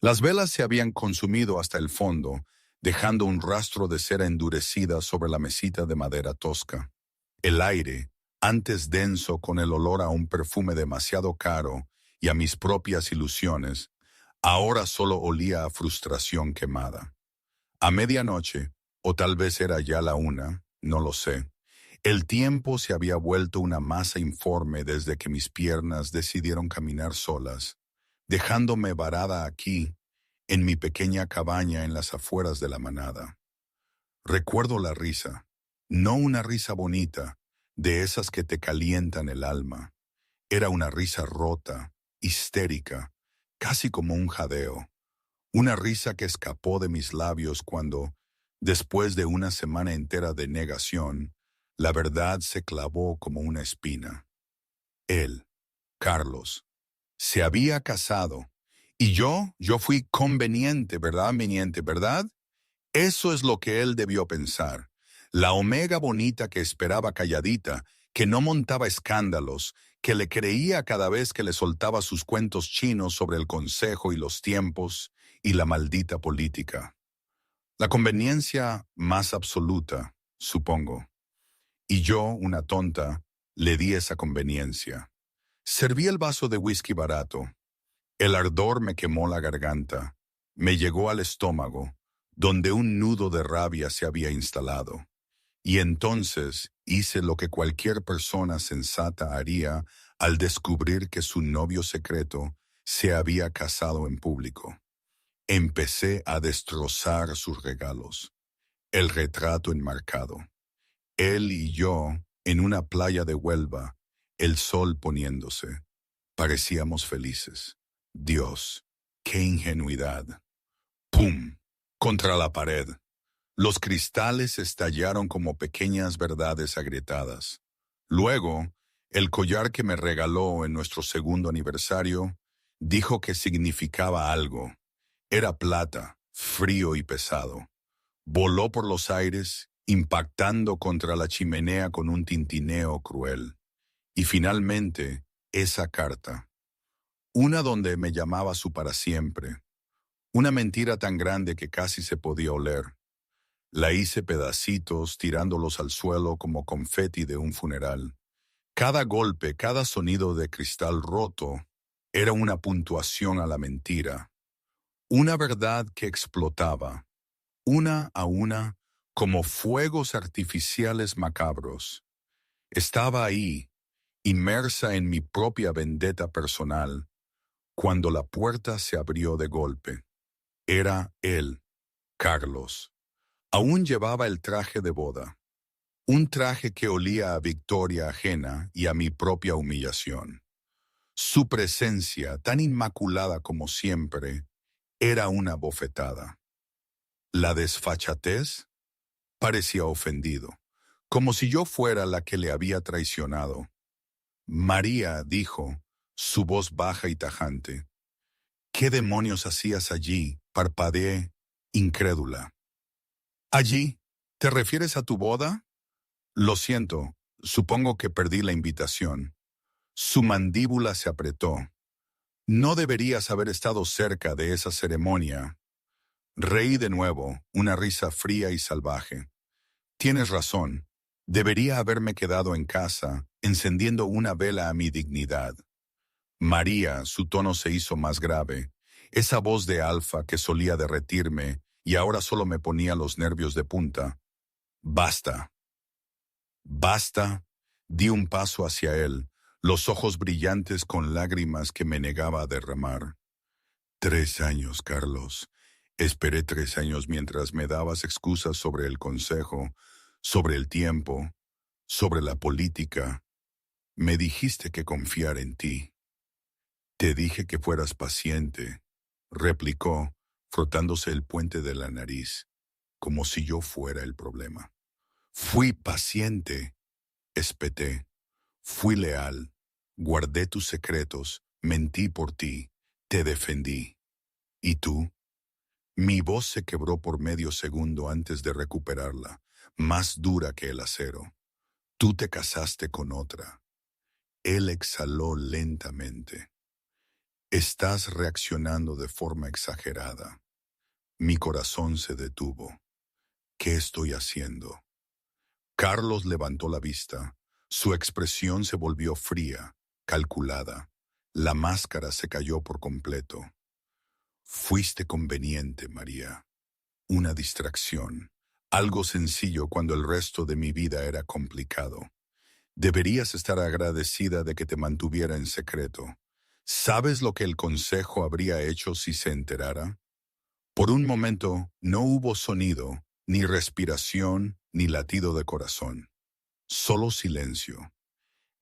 Las velas se habían consumido hasta el fondo, dejando un rastro de cera endurecida sobre la mesita de madera tosca. El aire, antes denso con el olor a un perfume demasiado caro y a mis propias ilusiones, ahora solo olía a frustración quemada. A medianoche, o tal vez era ya la 1, no lo sé, el tiempo se había vuelto una masa informe desde que mis piernas decidieron caminar solas, dejándome varada aquí, en mi pequeña cabaña en las afueras de la manada. Recuerdo la risa, no una risa bonita, de esas que te calientan el alma. Era una risa rota, histérica, casi como un jadeo. Una risa que escapó de mis labios cuando, después de una semana entera de negación, la verdad se clavó como una espina. Él, Carlos, se había casado. Y yo fui conveniente, ¿verdad? Eso es lo que él debió pensar. La Omega bonita que esperaba calladita, que no montaba escándalos, que le creía cada vez que le soltaba sus cuentos chinos sobre el consejo y los tiempos y la maldita política. La conveniencia más absoluta, supongo. Y yo, una tonta, le di esa conveniencia. Serví el vaso de whisky barato. El ardor me quemó la garganta. Me llegó al estómago, donde un nudo de rabia se había instalado. Y entonces hice lo que cualquier persona sensata haría al descubrir que su novio secreto se había casado en público. Empecé a destrozar sus regalos. El retrato enmarcado. Él y yo en una playa de Huelva, el sol poniéndose. Parecíamos felices. Dios, qué ingenuidad. ¡Pum! Contra la pared. Los cristales estallaron como pequeñas verdades agrietadas. Luego, el collar que me regaló en nuestro segundo aniversario dijo que significaba algo. Era plata, frío y pesado. Voló por los aires, impactando contra la chimenea con un tintineo cruel. Y finalmente, esa carta. Una donde me llamaba su para siempre. Una mentira tan grande que casi se podía oler. La hice pedacitos, tirándolos al suelo como confeti de un funeral. Cada golpe, cada sonido de cristal roto, era una puntuación a la mentira. Una verdad que explotaba, una a una, como fuegos artificiales macabros. Estaba ahí, inmersa en mi propia vendetta personal, cuando la puerta se abrió de golpe. Era él, Carlos. Aún llevaba el traje de boda, un traje que olía a victoria ajena y a mi propia humillación. Su presencia, tan inmaculada como siempre, era una bofetada. La desfachatez parecía ofendido, como si yo fuera la que le había traicionado. María, dijo, su voz baja y tajante. ¿Qué demonios hacías allí? Parpadeé, incrédula. ¿Allí? ¿Te refieres a tu boda? Lo siento, supongo que perdí la invitación. Su mandíbula se apretó. No deberías haber estado cerca de esa ceremonia. Reí de nuevo, una risa fría y salvaje. Tienes razón. Debería haberme quedado en casa, encendiendo una vela a mi dignidad. María, su tono se hizo más grave. Esa voz de alfa que solía derretirme y ahora solo me ponía los nervios de punta. Basta. Basta. Di un paso hacia él, los ojos brillantes con lágrimas que me negaba a derramar. 3 años, Carlos. Esperé 3 años mientras me dabas excusas sobre el consejo, sobre el tiempo, sobre la política. Me dijiste que confiar en ti. Te dije que fueras paciente, replicó, frotándose el puente de la nariz, como si yo fuera el problema. Fui paciente, espeté. Fui leal, guardé tus secretos, mentí por ti, te defendí. ¿Y tú? Mi voz se quebró por medio segundo antes de recuperarla, más dura que el acero. Tú te casaste con otra. Él exhaló lentamente. Estás reaccionando de forma exagerada. Mi corazón se detuvo. ¿Qué estoy haciendo? Carlos levantó la vista. Su expresión se volvió fría, calculada. La máscara se cayó por completo. Fuiste conveniente, María. Una distracción. Algo sencillo cuando el resto de mi vida era complicado. Deberías estar agradecida de que te mantuviera en secreto. ¿Sabes lo que el consejo habría hecho si se enterara? Por un momento no hubo sonido, ni respiración, ni latido de corazón. Solo silencio.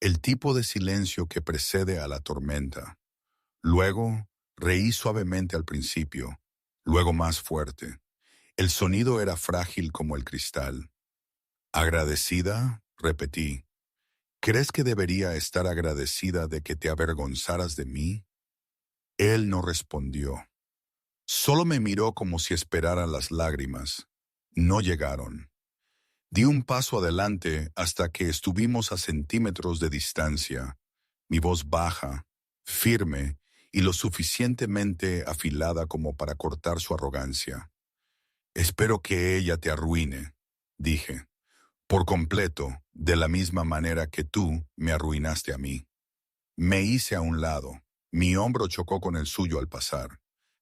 El tipo de silencio que precede a la tormenta. Luego, reí suavemente al principio, luego más fuerte. El sonido era frágil como el cristal. ¿Agradecida? Repetí. ¿Crees que debería estar agradecida de que te avergonzaras de mí? Él no respondió. Solo me miró como si esperara las lágrimas. No llegaron. Di un paso adelante hasta que estuvimos a centímetros de distancia, mi voz baja, firme y lo suficientemente afilada como para cortar su arrogancia. Espero que ella te arruine, dije, por completo, de la misma manera que tú me arruinaste a mí. Me hice a un lado. Mi hombro chocó con el suyo al pasar.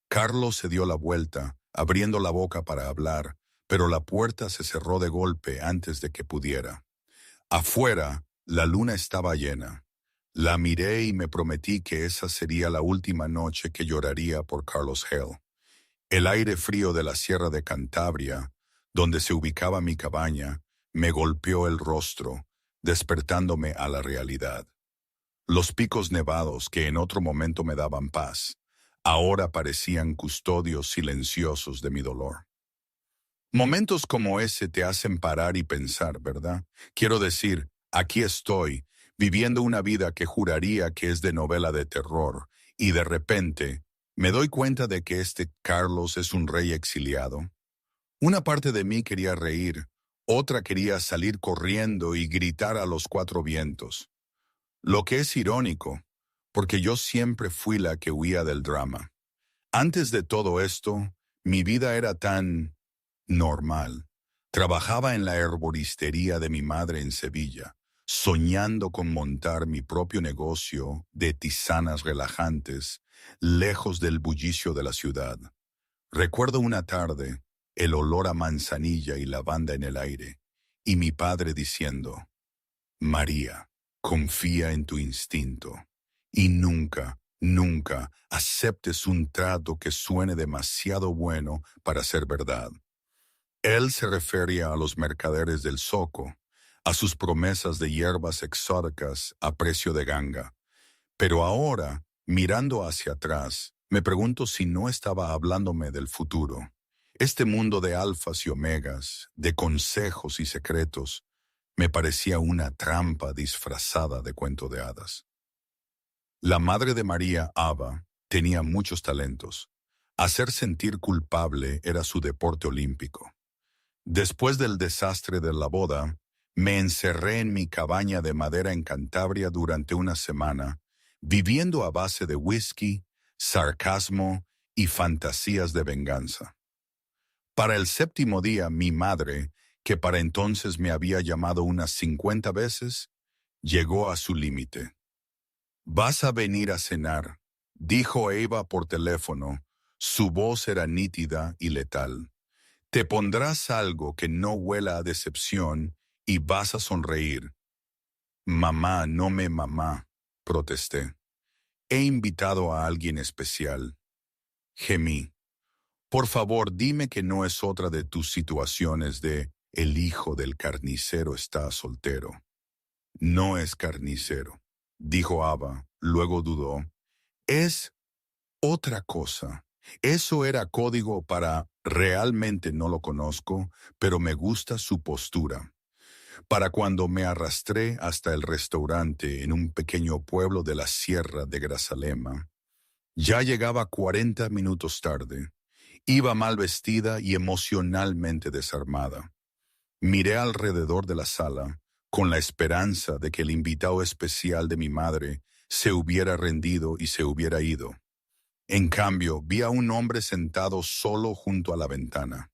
Carlos se dio la vuelta, abriendo la boca para hablar, pero la puerta se cerró de golpe antes de que pudiera. Afuera, la luna estaba llena. La miré y me prometí que esa sería la última noche que lloraría por Carlos Hale. El aire frío de la Sierra de Cantabria, donde se ubicaba mi cabaña, me golpeó el rostro, despertándome a la realidad. Los picos nevados que en otro momento me daban paz, ahora parecían custodios silenciosos de mi dolor. Momentos como ese te hacen parar y pensar, ¿verdad? Quiero decir, aquí estoy, viviendo una vida que juraría que es de novela de terror, y de repente me doy cuenta de que este Carlos es un rey exiliado. Una parte de mí quería reír, otra quería salir corriendo y gritar a los cuatro vientos. Lo que es irónico, porque yo siempre fui la que huía del drama. Antes de todo esto, mi vida era tan normal. Trabajaba en la herboristería de mi madre en Sevilla, soñando con montar mi propio negocio de tisanas relajantes, lejos del bullicio de la ciudad. Recuerdo una tarde, el olor a manzanilla y lavanda en el aire, y mi padre diciendo, María, confía en tu instinto, y nunca, nunca aceptes un trato que suene demasiado bueno para ser verdad. Él se refería a los mercaderes del Zoco, a sus promesas de hierbas exóticas a precio de ganga. Pero ahora, mirando hacia atrás, me pregunto si no estaba hablándome del futuro. Este mundo de alfas y omegas, de consejos y secretos, me parecía una trampa disfrazada de cuento de hadas. La madre de María, Ava, tenía muchos talentos. Hacer sentir culpable era su deporte olímpico. Después del desastre de la boda, me encerré en mi cabaña de madera en Cantabria durante una semana, viviendo a base de whisky, sarcasmo y fantasías de venganza. Para el séptimo día, mi madre, que para entonces me había llamado unas 50 veces, llegó a su límite. «Vas a venir a cenar», dijo Eva por teléfono. Su voz era nítida y letal. «Te pondrás algo que no huela a decepción y vas a sonreír». «Mamá, no me mamá», protesté. «He invitado a alguien especial». Gemí. «Por favor, dime que no es otra de tus situaciones de el hijo del carnicero está soltero». «No es carnicero», dijo Ava, luego dudó. «Es otra cosa. Eso era código para realmente no lo conozco, pero me gusta su postura». Para cuando me arrastré hasta el restaurante en un pequeño pueblo de la Sierra de Grazalema, ya llegaba 40 minutos tarde. Iba mal vestida y emocionalmente desarmada. Miré alrededor de la sala, con la esperanza de que el invitado especial de mi madre se hubiera rendido y se hubiera ido. En cambio, vi a un hombre sentado solo junto a la ventana.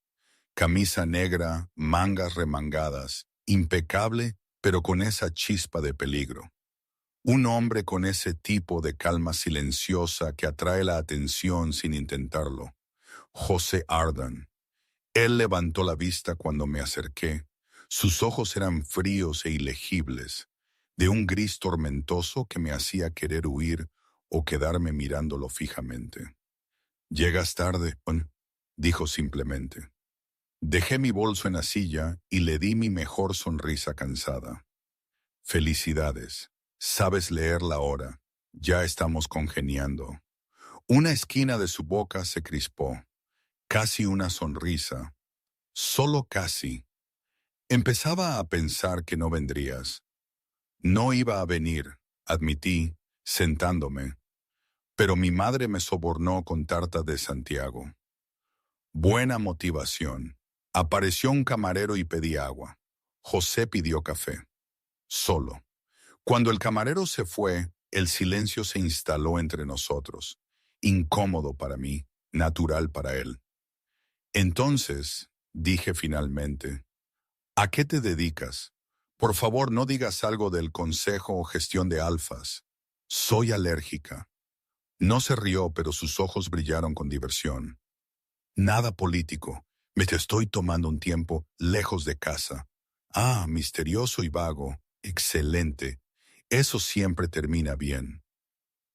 Camisa negra, mangas remangadas, impecable, pero con esa chispa de peligro. Un hombre con ese tipo de calma silenciosa que atrae la atención sin intentarlo. José Arden. Él levantó la vista cuando me acerqué. Sus ojos eran fríos e ilegibles, de un gris tormentoso que me hacía querer huir o quedarme mirándolo fijamente. «Llegas tarde», dijo simplemente. Dejé mi bolso en la silla y le di mi mejor sonrisa cansada. «Felicidades. Sabes leer la hora. Ya estamos congeniando». Una esquina de su boca se crispó. Casi una sonrisa. Solo casi. Empezaba a pensar que no vendrías. No iba a venir, admití, sentándome. Pero mi madre me sobornó con tarta de Santiago. Buena motivación. Apareció un camarero y pedí agua. José pidió café. Solo. Cuando el camarero se fue, el silencio se instaló entre nosotros. Incómodo para mí, natural para él. Entonces, dije finalmente, ¿a qué te dedicas? Por favor, no digas algo del consejo o gestión de alfas. Soy alérgica. No se rió, pero sus ojos brillaron con diversión. Nada político. Me te estoy tomando un tiempo lejos de casa. Ah, misterioso y vago. Excelente. Eso siempre termina bien.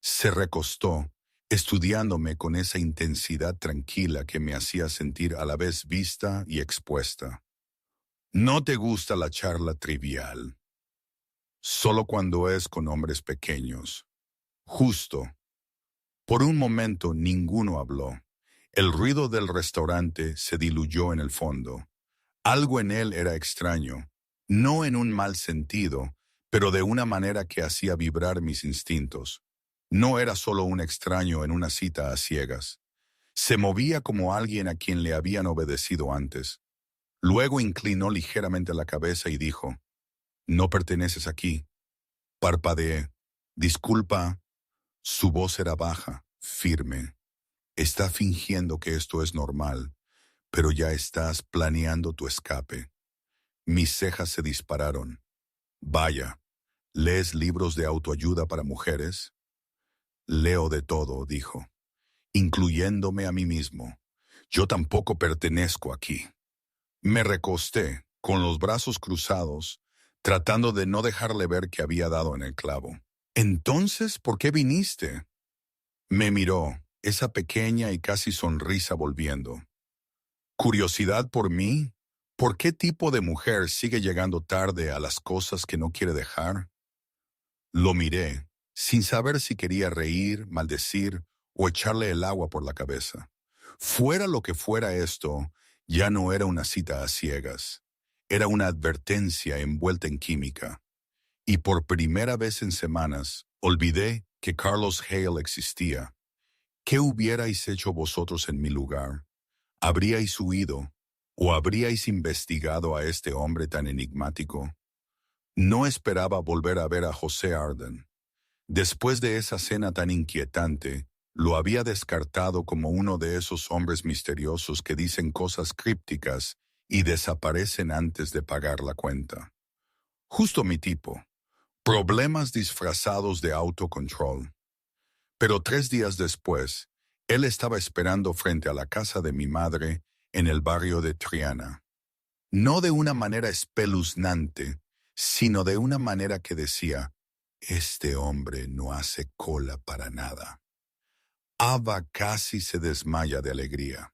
Se recostó, estudiándome con esa intensidad tranquila que me hacía sentir a la vez vista y expuesta. No te gusta la charla trivial. Solo cuando es con hombres pequeños. Justo. Por un momento ninguno habló. El ruido del restaurante se diluyó en el fondo. Algo en él era extraño, no en un mal sentido, pero de una manera que hacía vibrar mis instintos. No era solo un extraño en una cita a ciegas. Se movía como alguien a quien le habían obedecido antes. Luego inclinó ligeramente la cabeza y dijo, «No perteneces aquí». Parpadeé. «Disculpa». Su voz era baja, firme. «Está fingiendo que esto es normal, pero ya estás planeando tu escape». Mis cejas se dispararon. «Vaya, ¿lees libros de autoayuda para mujeres?» «Leo de todo», dijo, incluyéndome a mí mismo. «Yo tampoco pertenezco aquí». Me recosté, con los brazos cruzados, tratando de no dejarle ver que había dado en el clavo. «Entonces, ¿por qué viniste?» Me miró, esa pequeña y casi sonrisa volviendo. ¿Curiosidad por mí? ¿Por qué tipo de mujer sigue llegando tarde a las cosas que no quiere dejar? Lo miré, sin saber si quería reír, maldecir o echarle el agua por la cabeza. Fuera lo que fuera esto, ya no era una cita a ciegas. Era una advertencia envuelta en química. Y por primera vez en semanas, olvidé que Carlos Hale existía. ¿Qué hubierais hecho vosotros en mi lugar? ¿Habríais huido o habríais investigado a este hombre tan enigmático? No esperaba volver a ver a José Arden. Después de esa cena tan inquietante, lo había descartado como uno de esos hombres misteriosos que dicen cosas crípticas y desaparecen antes de pagar la cuenta. Justo mi tipo. Problemas disfrazados de autocontrol. Pero 3 días después, él estaba esperando frente a la casa de mi madre en el barrio de Triana. No de una manera espeluznante, sino de una manera que decía, «Este hombre no hace cola para nada». Ava casi se desmaya de alegría.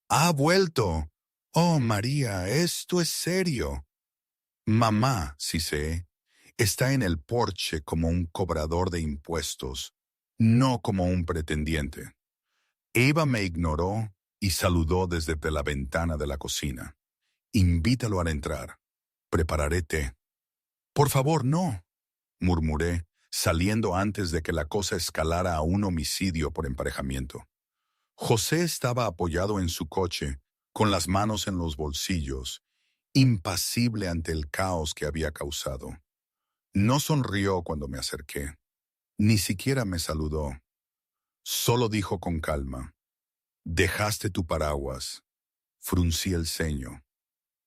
«¡Ha vuelto! Oh, María, esto es serio». «Mamá», sí sé, está en el porche como un cobrador de impuestos, no como un pretendiente. Eva me ignoró y saludó desde la ventana de la cocina. «Invítalo a entrar. Prepararé té». «Por favor, no», murmuré, saliendo antes de que la cosa escalara a un homicidio por emparejamiento. José estaba apoyado en su coche, con las manos en los bolsillos, impasible ante el caos que había causado. No sonrió cuando me acerqué. Ni siquiera me saludó. Solo dijo con calma, «Dejaste tu paraguas». Fruncí el ceño.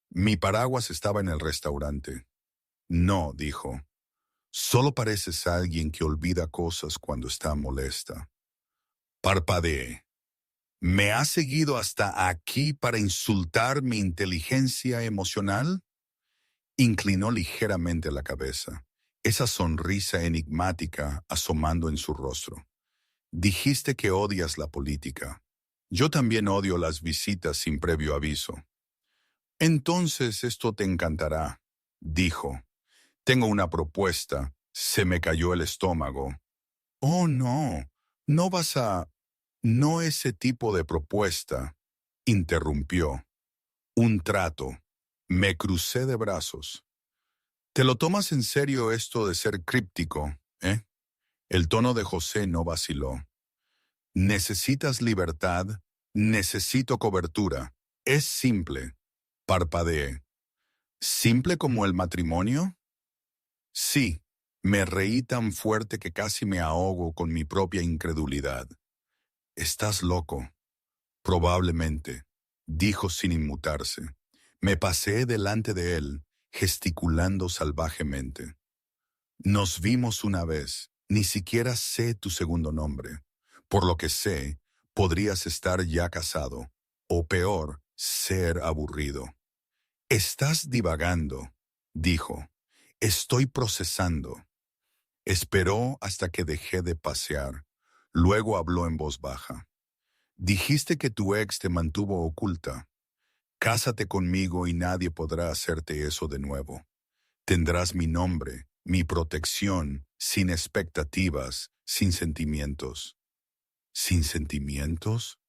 Mi paraguas estaba en el restaurante. No, dijo. Solo pareces alguien que olvida cosas cuando está molesta. Parpadeé. ¿Me has seguido hasta aquí para insultar mi inteligencia emocional? Inclinó ligeramente la cabeza, esa sonrisa enigmática asomando en su rostro. Dijiste que odias la política. Yo también odio las visitas sin previo aviso. Entonces esto te encantará, dijo. Tengo una propuesta. Se me cayó el estómago. Oh, no. No vas a... No ese tipo de propuesta, interrumpió. Un trato. Me crucé de brazos. ¿Te lo tomas en serio esto de ser críptico, eh? El tono de José no vaciló. Necesitas libertad, necesito cobertura. Es simple. Parpadeé. ¿Simple como el matrimonio? Sí. Me reí tan fuerte que casi me ahogo con mi propia incredulidad. Estás loco. Probablemente, dijo sin inmutarse. Me pasé delante de él, gesticulando salvajemente. Nos vimos una vez, ni siquiera sé tu segundo nombre. Por lo que sé, podrías estar ya casado, o peor, ser aburrido. Estás divagando, dijo. Estoy procesando. Esperó hasta que dejé de pasear. Luego habló en voz baja. Dijiste que tu ex te mantuvo oculta. Cásate conmigo y nadie podrá hacerte eso de nuevo. Tendrás mi nombre, mi protección, sin expectativas, sin sentimientos. ¿Sin sentimientos?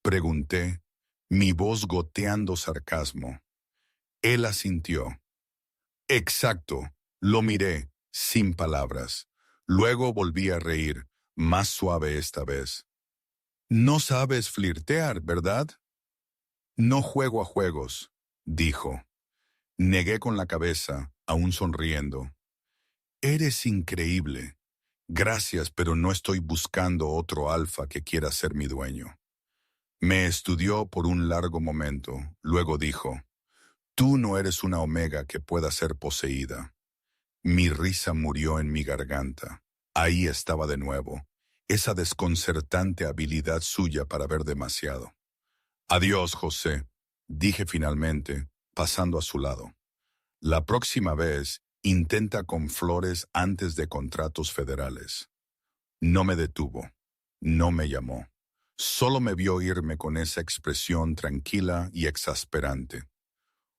Pregunté, mi voz goteando sarcasmo. Él asintió. Exacto, lo miré, sin palabras. Luego volví a reír, más suave esta vez. No sabes flirtear, ¿verdad? No juego a juegos, dijo. Negué con la cabeza, aún sonriendo. Eres increíble. Gracias, pero no estoy buscando otro alfa que quiera ser mi dueño. Me estudió por un largo momento, luego dijo, tú no eres una omega que pueda ser poseída. Mi risa murió en mi garganta. Ahí estaba de nuevo, esa desconcertante habilidad suya para ver demasiado. Adiós, José, dije finalmente, pasando a su lado. La próxima vez, intenta con flores antes de contratos federales. No me detuvo, no me llamó. Solo me vio irme con esa expresión tranquila y exasperante.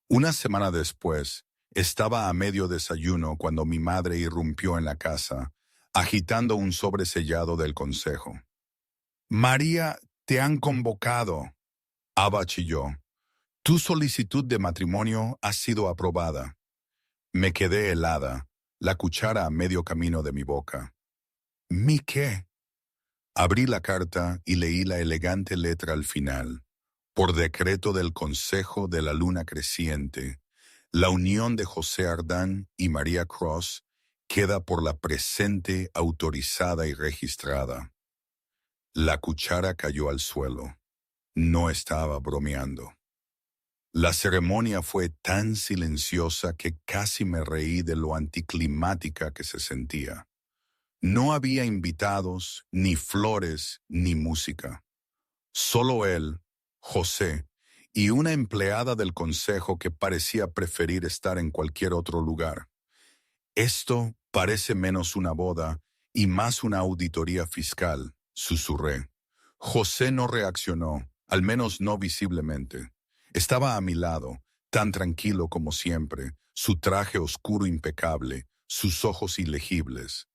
Una semana después, estaba a medio desayuno cuando mi madre irrumpió en la casa, agitando un sobre sellado del consejo. «María, te han convocado», Aba chilló. «Tu solicitud de matrimonio ha sido aprobada». Me quedé helada, la cuchara a medio camino de mi boca. ¿Mi qué? Abrí la carta y leí la elegante letra al final. Por decreto del Consejo de la Luna Creciente, la unión de José Ardán y María Cross queda por la presente autorizada y registrada. La cuchara cayó al suelo. No estaba bromeando. La ceremonia fue tan silenciosa que casi me reí de lo anticlimática que se sentía. No había invitados, ni flores, ni música. Solo él, José, y una empleada del consejo que parecía preferir estar en cualquier otro lugar. Esto parece menos una boda y más una auditoría fiscal, susurré. José no reaccionó, al menos no visiblemente. Estaba a mi lado, tan tranquilo como siempre, su traje oscuro impecable, sus ojos ilegibles.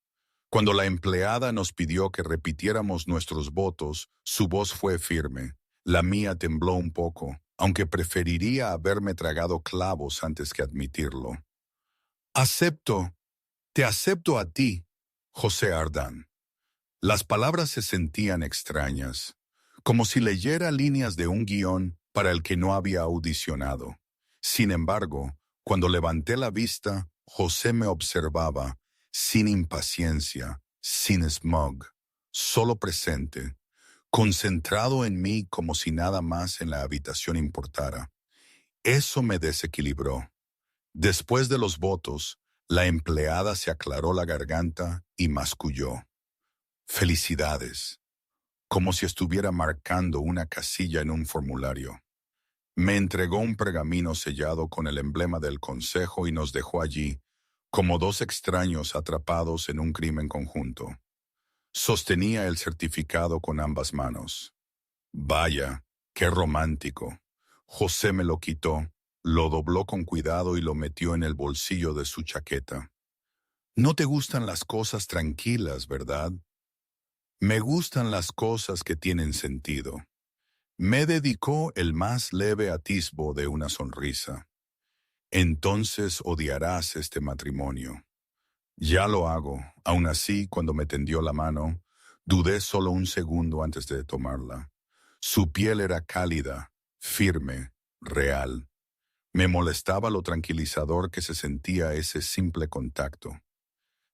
Cuando la empleada nos pidió que repitiéramos nuestros votos, su voz fue firme. La mía tembló un poco, aunque preferiría haberme tragado clavos antes que admitirlo. Acepto, te acepto a ti, José Ardán. Las palabras se sentían extrañas, como si leyera líneas de un guión para el que no había audicionado. Sin embargo, cuando levanté la vista, José me observaba, sin impaciencia, sin smog. solo presente, concentrado en mí como si nada más en la habitación importara. Eso me desequilibró. Después de los votos, la empleada se aclaró la garganta y masculló. Felicidades, como si estuviera marcando una casilla en un formulario. Me entregó un pergamino sellado con el emblema del consejo y nos dejó allí, como dos extraños atrapados en un crimen conjunto. Sostenía el certificado con ambas manos. Vaya, qué romántico. José me lo quitó, lo dobló con cuidado y lo metió en el bolsillo de su chaqueta. No te gustan las cosas tranquilas, ¿verdad? Me gustan las cosas que tienen sentido. Me dedicó el más leve atisbo de una sonrisa. Entonces odiarás este matrimonio. Ya lo hago. Aún así, cuando me tendió la mano, dudé solo un segundo antes de tomarla. Su piel era cálida, firme, real. Me molestaba lo tranquilizador que se sentía ese simple contacto.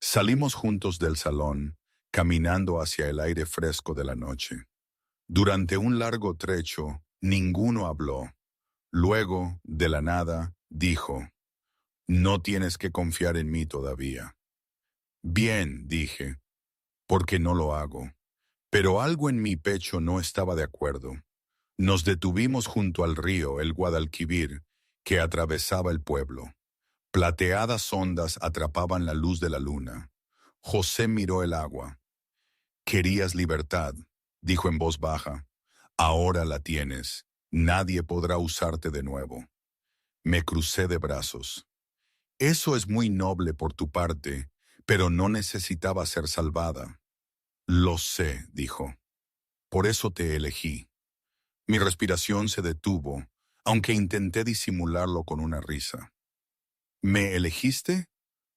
Salimos juntos del salón, caminando hacia el aire fresco de la noche. Durante un largo trecho, ninguno habló. Luego, de la nada, dijo, «No tienes que confiar en mí todavía». «Bien», dije, «porque no lo hago». Pero algo en mi pecho no estaba de acuerdo. Nos detuvimos junto al río, el Guadalquivir, que atravesaba el pueblo. Plateadas ondas atrapaban la luz de la luna. José miró el agua. «Querías libertad», dijo en voz baja. «Ahora la tienes. Nadie podrá usarte de nuevo». Me crucé de brazos. «Eso es muy noble por tu parte, pero no necesitaba ser salvada». «Lo sé», dijo. «Por eso te elegí». Mi respiración se detuvo, aunque intenté disimularlo con una risa. «¿Me elegiste?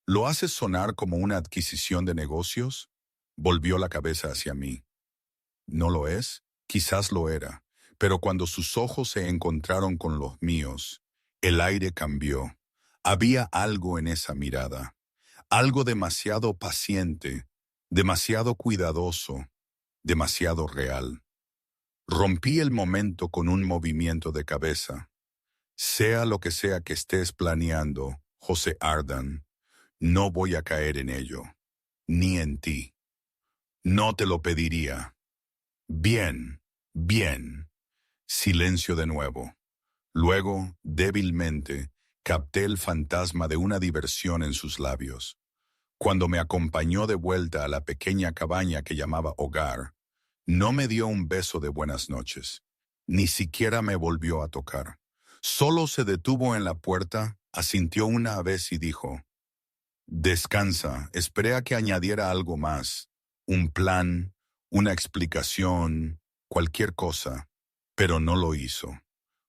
¿Lo haces sonar como una adquisición de negocios?» Volvió la cabeza hacia mí. ¿No lo es? Quizás lo era, pero cuando sus ojos se encontraron con los míos, el aire cambió. Había algo en esa mirada, algo demasiado paciente, demasiado cuidadoso, demasiado real. Rompí el momento con un movimiento de cabeza. Sea lo que sea que estés planeando, José Ardan, no voy a caer en ello, ni en ti. No te lo pediría. Bien, bien. Silencio de nuevo. Luego, débilmente, capté el fantasma de una diversión en sus labios. Cuando me acompañó de vuelta a la pequeña cabaña que llamaba hogar, no me dio un beso de buenas noches. Ni siquiera me volvió a tocar. Solo se detuvo en la puerta, asintió una vez y dijo, «Descansa, esperé a que añadiera algo más. Un plan, una explicación, cualquier cosa». Pero no lo hizo.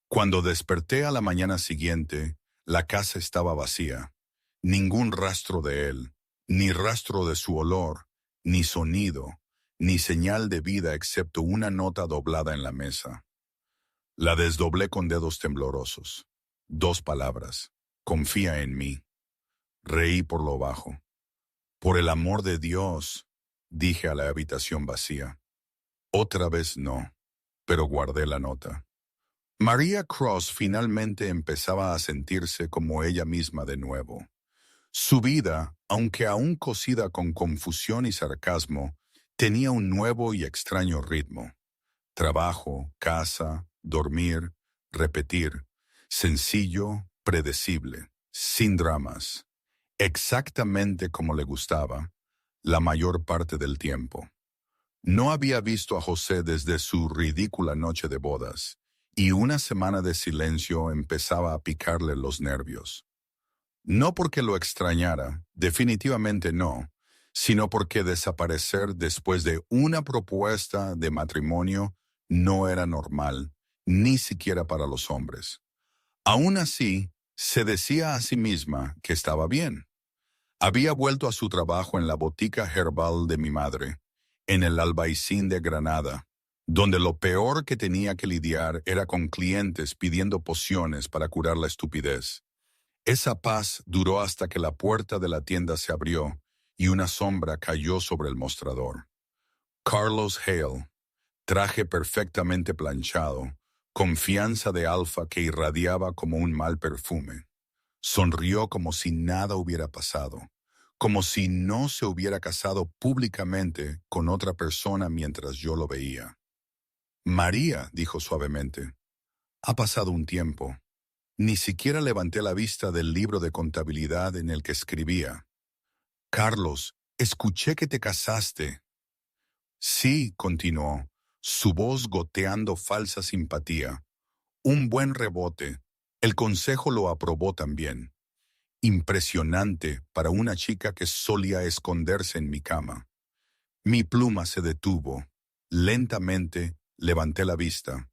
Cuando desperté a la mañana siguiente, la casa estaba vacía. Ningún rastro de él, ni rastro de su olor, ni sonido, ni señal de vida excepto una nota doblada en la mesa. La desdoblé con dedos temblorosos. 2 palabras. «Confía en mí». Reí por lo bajo. «Por el amor de Dios», dije a la habitación vacía. Otra vez no, pero guardé la nota. María Cross finalmente empezaba a sentirse como ella misma de nuevo. Su vida, aunque aún cosida con confusión y sarcasmo, tenía un nuevo y extraño ritmo. Trabajo, casa, dormir, repetir. Sencillo, predecible, sin dramas. Exactamente como le gustaba, la mayor parte del tiempo. No había visto a José desde su ridícula noche de bodas, y una semana de silencio empezaba a picarle los nervios. No porque lo extrañara, definitivamente no, sino porque desaparecer después de una propuesta de matrimonio no era normal, ni siquiera para los hombres. Aún así, se decía a sí misma que estaba bien. Había vuelto a su trabajo en la botica herbal de mi madre, en el Albaicín de Granada, donde lo peor que tenía que lidiar era con clientes pidiendo pociones para curar la estupidez. Esa paz duró hasta que la puerta de la tienda se abrió y una sombra cayó sobre el mostrador. Carlos Hale, traje perfectamente planchado, confianza de alfa que irradiaba como un mal perfume. Sonrió como si nada hubiera pasado, como si no se hubiera casado públicamente con otra persona mientras yo lo veía. María, dijo suavemente, ha pasado un tiempo. Ni siquiera levanté la vista del libro de contabilidad en el que escribía. Carlos, escuché que te casaste. Sí, continuó, su voz goteando falsa simpatía. Un buen rebote. El consejo lo aprobó también. Impresionante para una chica que solía esconderse en mi cama. Mi pluma se detuvo. Lentamente levanté la vista.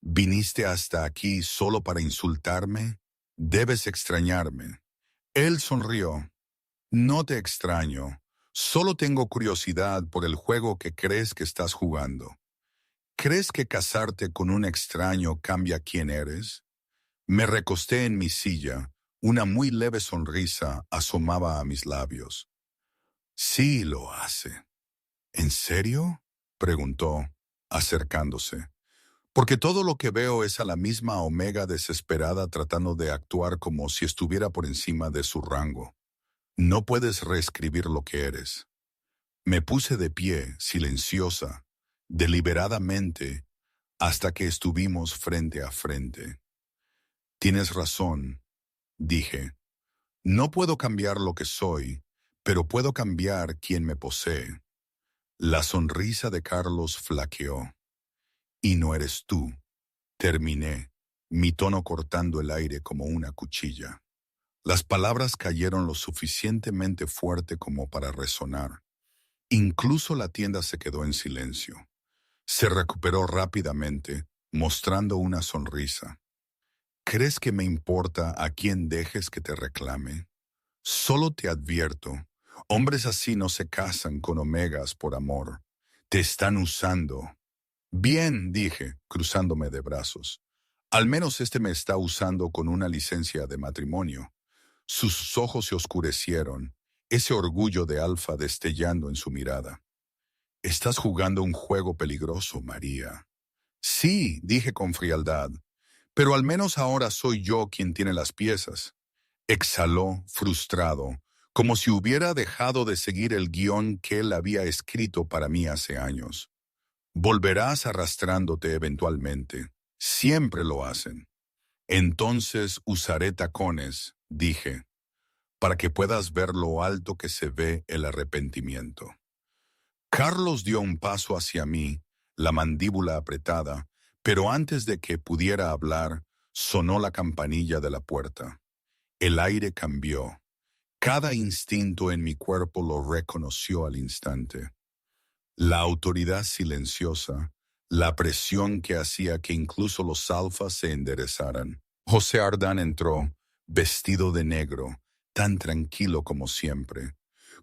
¿Viniste hasta aquí solo para insultarme? Debes extrañarme. Él sonrió. No te extraño. Solo tengo curiosidad por el juego que crees que estás jugando. ¿Crees que casarte con un extraño cambia quién eres? Me recosté en mi silla. Una muy leve sonrisa asomaba a mis labios. Sí, lo hace. ¿En serio? Preguntó, acercándose. Porque todo lo que veo es a la misma Omega desesperada tratando de actuar como si estuviera por encima de su rango. No puedes reescribir lo que eres. Me puse de pie, silenciosa, deliberadamente, hasta que estuvimos frente a frente. Tienes razón, dije. No puedo cambiar lo que soy, pero puedo cambiar quién me posee. La sonrisa de Carlos flaqueó. Y no eres tú. Terminé, mi tono cortando el aire como una cuchilla. Las palabras cayeron lo suficientemente fuerte como para resonar. Incluso la tienda se quedó en silencio. Se recuperó rápidamente, mostrando una sonrisa. ¿Crees que me importa a quién dejes que te reclame? Solo te advierto, hombres así no se casan con omegas por amor. Te están usando. Bien, dije, cruzándome de brazos. Al menos este me está usando con una licencia de matrimonio. Sus ojos se oscurecieron, ese orgullo de alfa destellando en su mirada. Estás jugando un juego peligroso, María. Sí, dije con frialdad, pero al menos ahora soy yo quien tiene las piezas. Exhaló, frustrado, como si hubiera dejado de seguir el guión que él había escrito para mí hace años. Volverás arrastrándote eventualmente. Siempre lo hacen. Entonces usaré tacones, dije, para que puedas ver lo alto que se ve el arrepentimiento. Carlos dio un paso hacia mí, la mandíbula apretada, pero antes de que pudiera hablar, sonó la campanilla de la puerta. El aire cambió. Cada instinto en mi cuerpo lo reconoció al instante. La autoridad silenciosa, la presión que hacía que incluso los alfas se enderezaran. José Ardán entró, vestido de negro, tan tranquilo como siempre,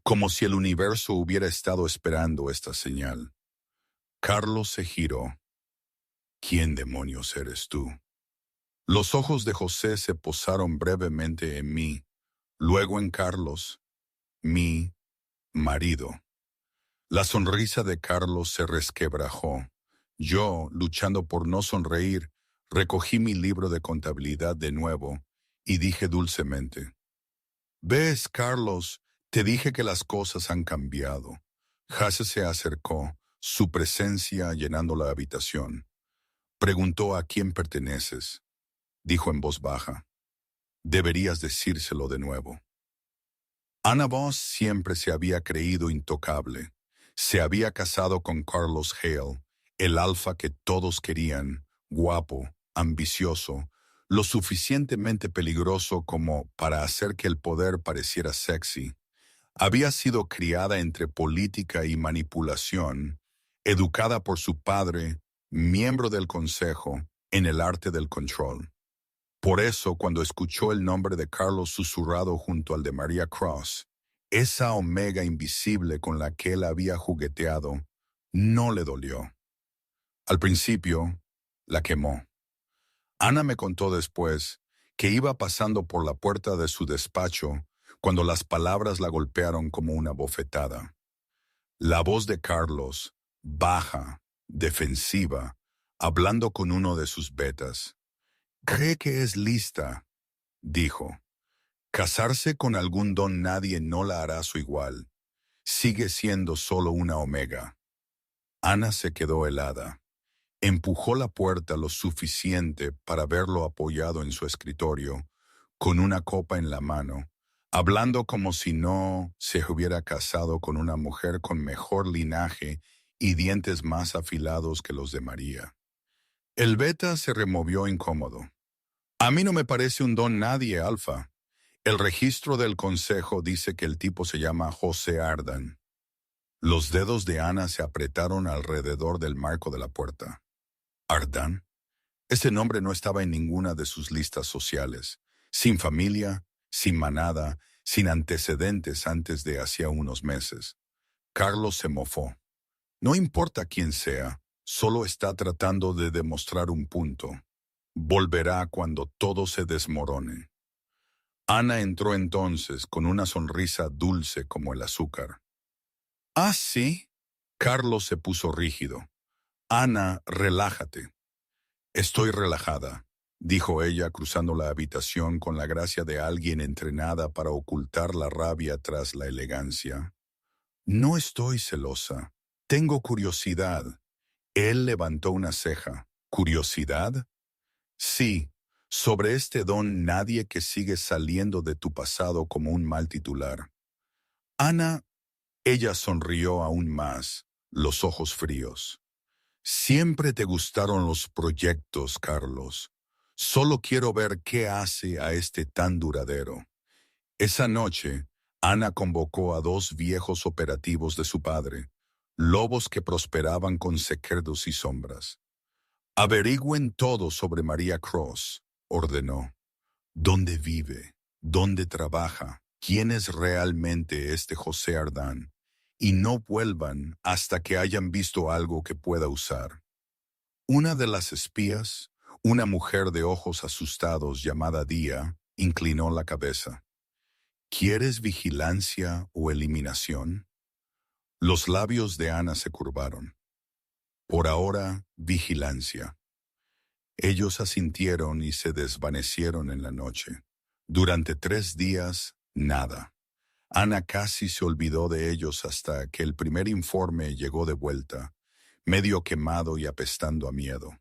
como si el universo hubiera estado esperando esta señal. Carlos se giró. ¿Quién demonios eres tú? Los ojos de José se posaron brevemente en mí, luego en Carlos, mi marido. La sonrisa de Carlos se resquebrajó. Yo, luchando por no sonreír, recogí mi libro de contabilidad de nuevo y dije dulcemente, «¿Ves, Carlos? Te dije que las cosas han cambiado». Jase se acercó, su presencia llenando la habitación. Preguntó a quién perteneces. Dijo en voz baja, «Deberías decírselo de nuevo». Ana Voss siempre se había creído intocable. Se había casado con Carlos Hale, el alfa que todos querían, guapo, ambicioso, lo suficientemente peligroso como para hacer que el poder pareciera sexy. Había sido criada entre política y manipulación, educada por su padre, miembro del consejo, en el arte del control. Por eso, cuando escuchó el nombre de Carlos susurrado junto al de María Cross, esa omega invisible con la que él había jugueteado, no le dolió. Al principio, la quemó. Ana me contó después que iba pasando por la puerta de su despacho cuando las palabras la golpearon como una bofetada. La voz de Carlos, baja, defensiva, hablando con uno de sus betas. «Cree que es lista», dijo. «Casarse con algún don nadie no la hará su igual. Sigue siendo solo una omega». Ana se quedó helada. Empujó la puerta lo suficiente para verlo apoyado en su escritorio, con una copa en la mano, hablando como si no se hubiera casado con una mujer con mejor linaje y dientes más afilados que los de María. El beta se removió incómodo. «A mí no me parece un don nadie, Alfa. El registro del consejo dice que el tipo se llama José Ardan». Los dedos de Ana se apretaron alrededor del marco de la puerta. ¿Ardan? Ese nombre no estaba en ninguna de sus listas sociales. Sin familia, sin manada, sin antecedentes antes de hacía unos meses. Carlos se mofó. No importa quién sea, solo está tratando de demostrar un punto. Volverá cuando todo se desmorone. Ana entró entonces con una sonrisa dulce como el azúcar. «¿Ah, sí?» Carlos se puso rígido. «Ana, relájate». «Estoy relajada», dijo ella cruzando la habitación con la gracia de alguien entrenada para ocultar la rabia tras la elegancia. «No estoy celosa. Tengo curiosidad». Él levantó una ceja. «¿Curiosidad?» «Sí, sobre este don nadie que sigue saliendo de tu pasado como un mal titular». Ana, ella sonrió aún más, los ojos fríos. «Siempre te gustaron los proyectos, Carlos. Solo quiero ver qué hace a este tan duradero». Esa noche, Ana convocó a 2 viejos operativos de su padre, lobos que prosperaban con secretos y sombras. «Averigüen todo sobre María Cross», ordenó. «¿Dónde vive? ¿Dónde trabaja? ¿Quién es realmente este José Ardán? Y no vuelvan hasta que hayan visto algo que pueda usar». Una de las espías, una mujer de ojos asustados llamada Día, inclinó la cabeza. «¿Quieres vigilancia o eliminación?» Los labios de Ana se curvaron. «Por ahora, vigilancia». Ellos asintieron y se desvanecieron en la noche. Durante 3 días, nada. Ana casi se olvidó de ellos hasta que el primer informe llegó de vuelta, medio quemado y apestando a miedo.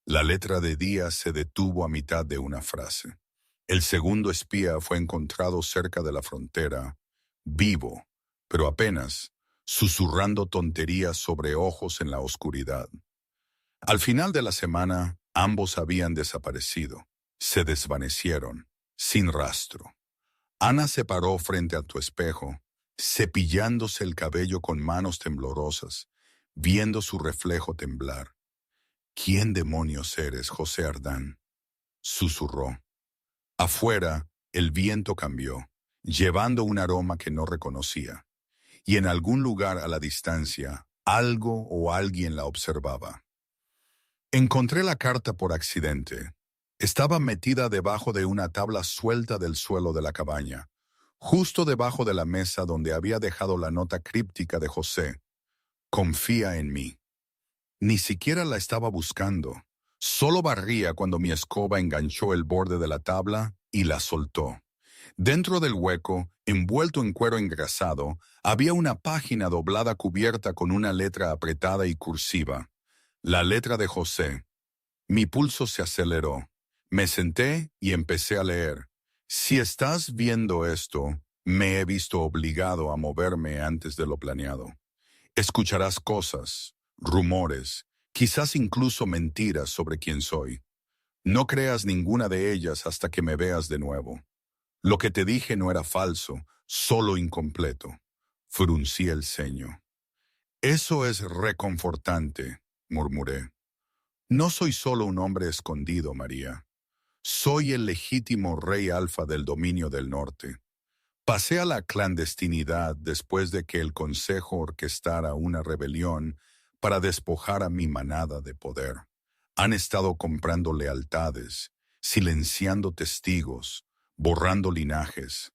La letra de Díaz se detuvo a mitad de una frase. El segundo espía fue encontrado cerca de la frontera, vivo, pero apenas, susurrando tonterías sobre ojos en la oscuridad. Al final de la semana, ambos habían desaparecido. Se desvanecieron, sin rastro. Ana se paró frente a tu espejo, cepillándose el cabello con manos temblorosas, viendo su reflejo temblar. «¿Quién demonios eres, José Ardán?», susurró. Afuera, el viento cambió, llevando un aroma que no reconocía, y en algún lugar a la distancia, algo o alguien la observaba. «Encontré la carta por accidente. Estaba metida debajo de una tabla suelta del suelo de la cabaña, justo debajo de la mesa donde había dejado la nota críptica de José. Confía en mí». Ni siquiera la estaba buscando. Solo barría cuando mi escoba enganchó el borde de la tabla y la soltó. Dentro del hueco, envuelto en cuero engrasado, había una página doblada cubierta con una letra apretada y cursiva. La letra de José. Mi pulso se aceleró. Me senté y empecé a leer. «Si estás viendo esto, me he visto obligado a moverme antes de lo planeado. Escucharás cosas, rumores, quizás incluso mentiras sobre quién soy. No creas ninguna de ellas hasta que me veas de nuevo. Lo que te dije no era falso, solo incompleto». Fruncí el ceño. «Eso es reconfortante», murmuré. «No soy solo un hombre escondido, María. Soy el legítimo rey alfa del dominio del norte. Pasé a la clandestinidad después de que el Consejo orquestara una rebelión para despojar a mi manada de poder. Han estado comprando lealtades, silenciando testigos, borrando linajes.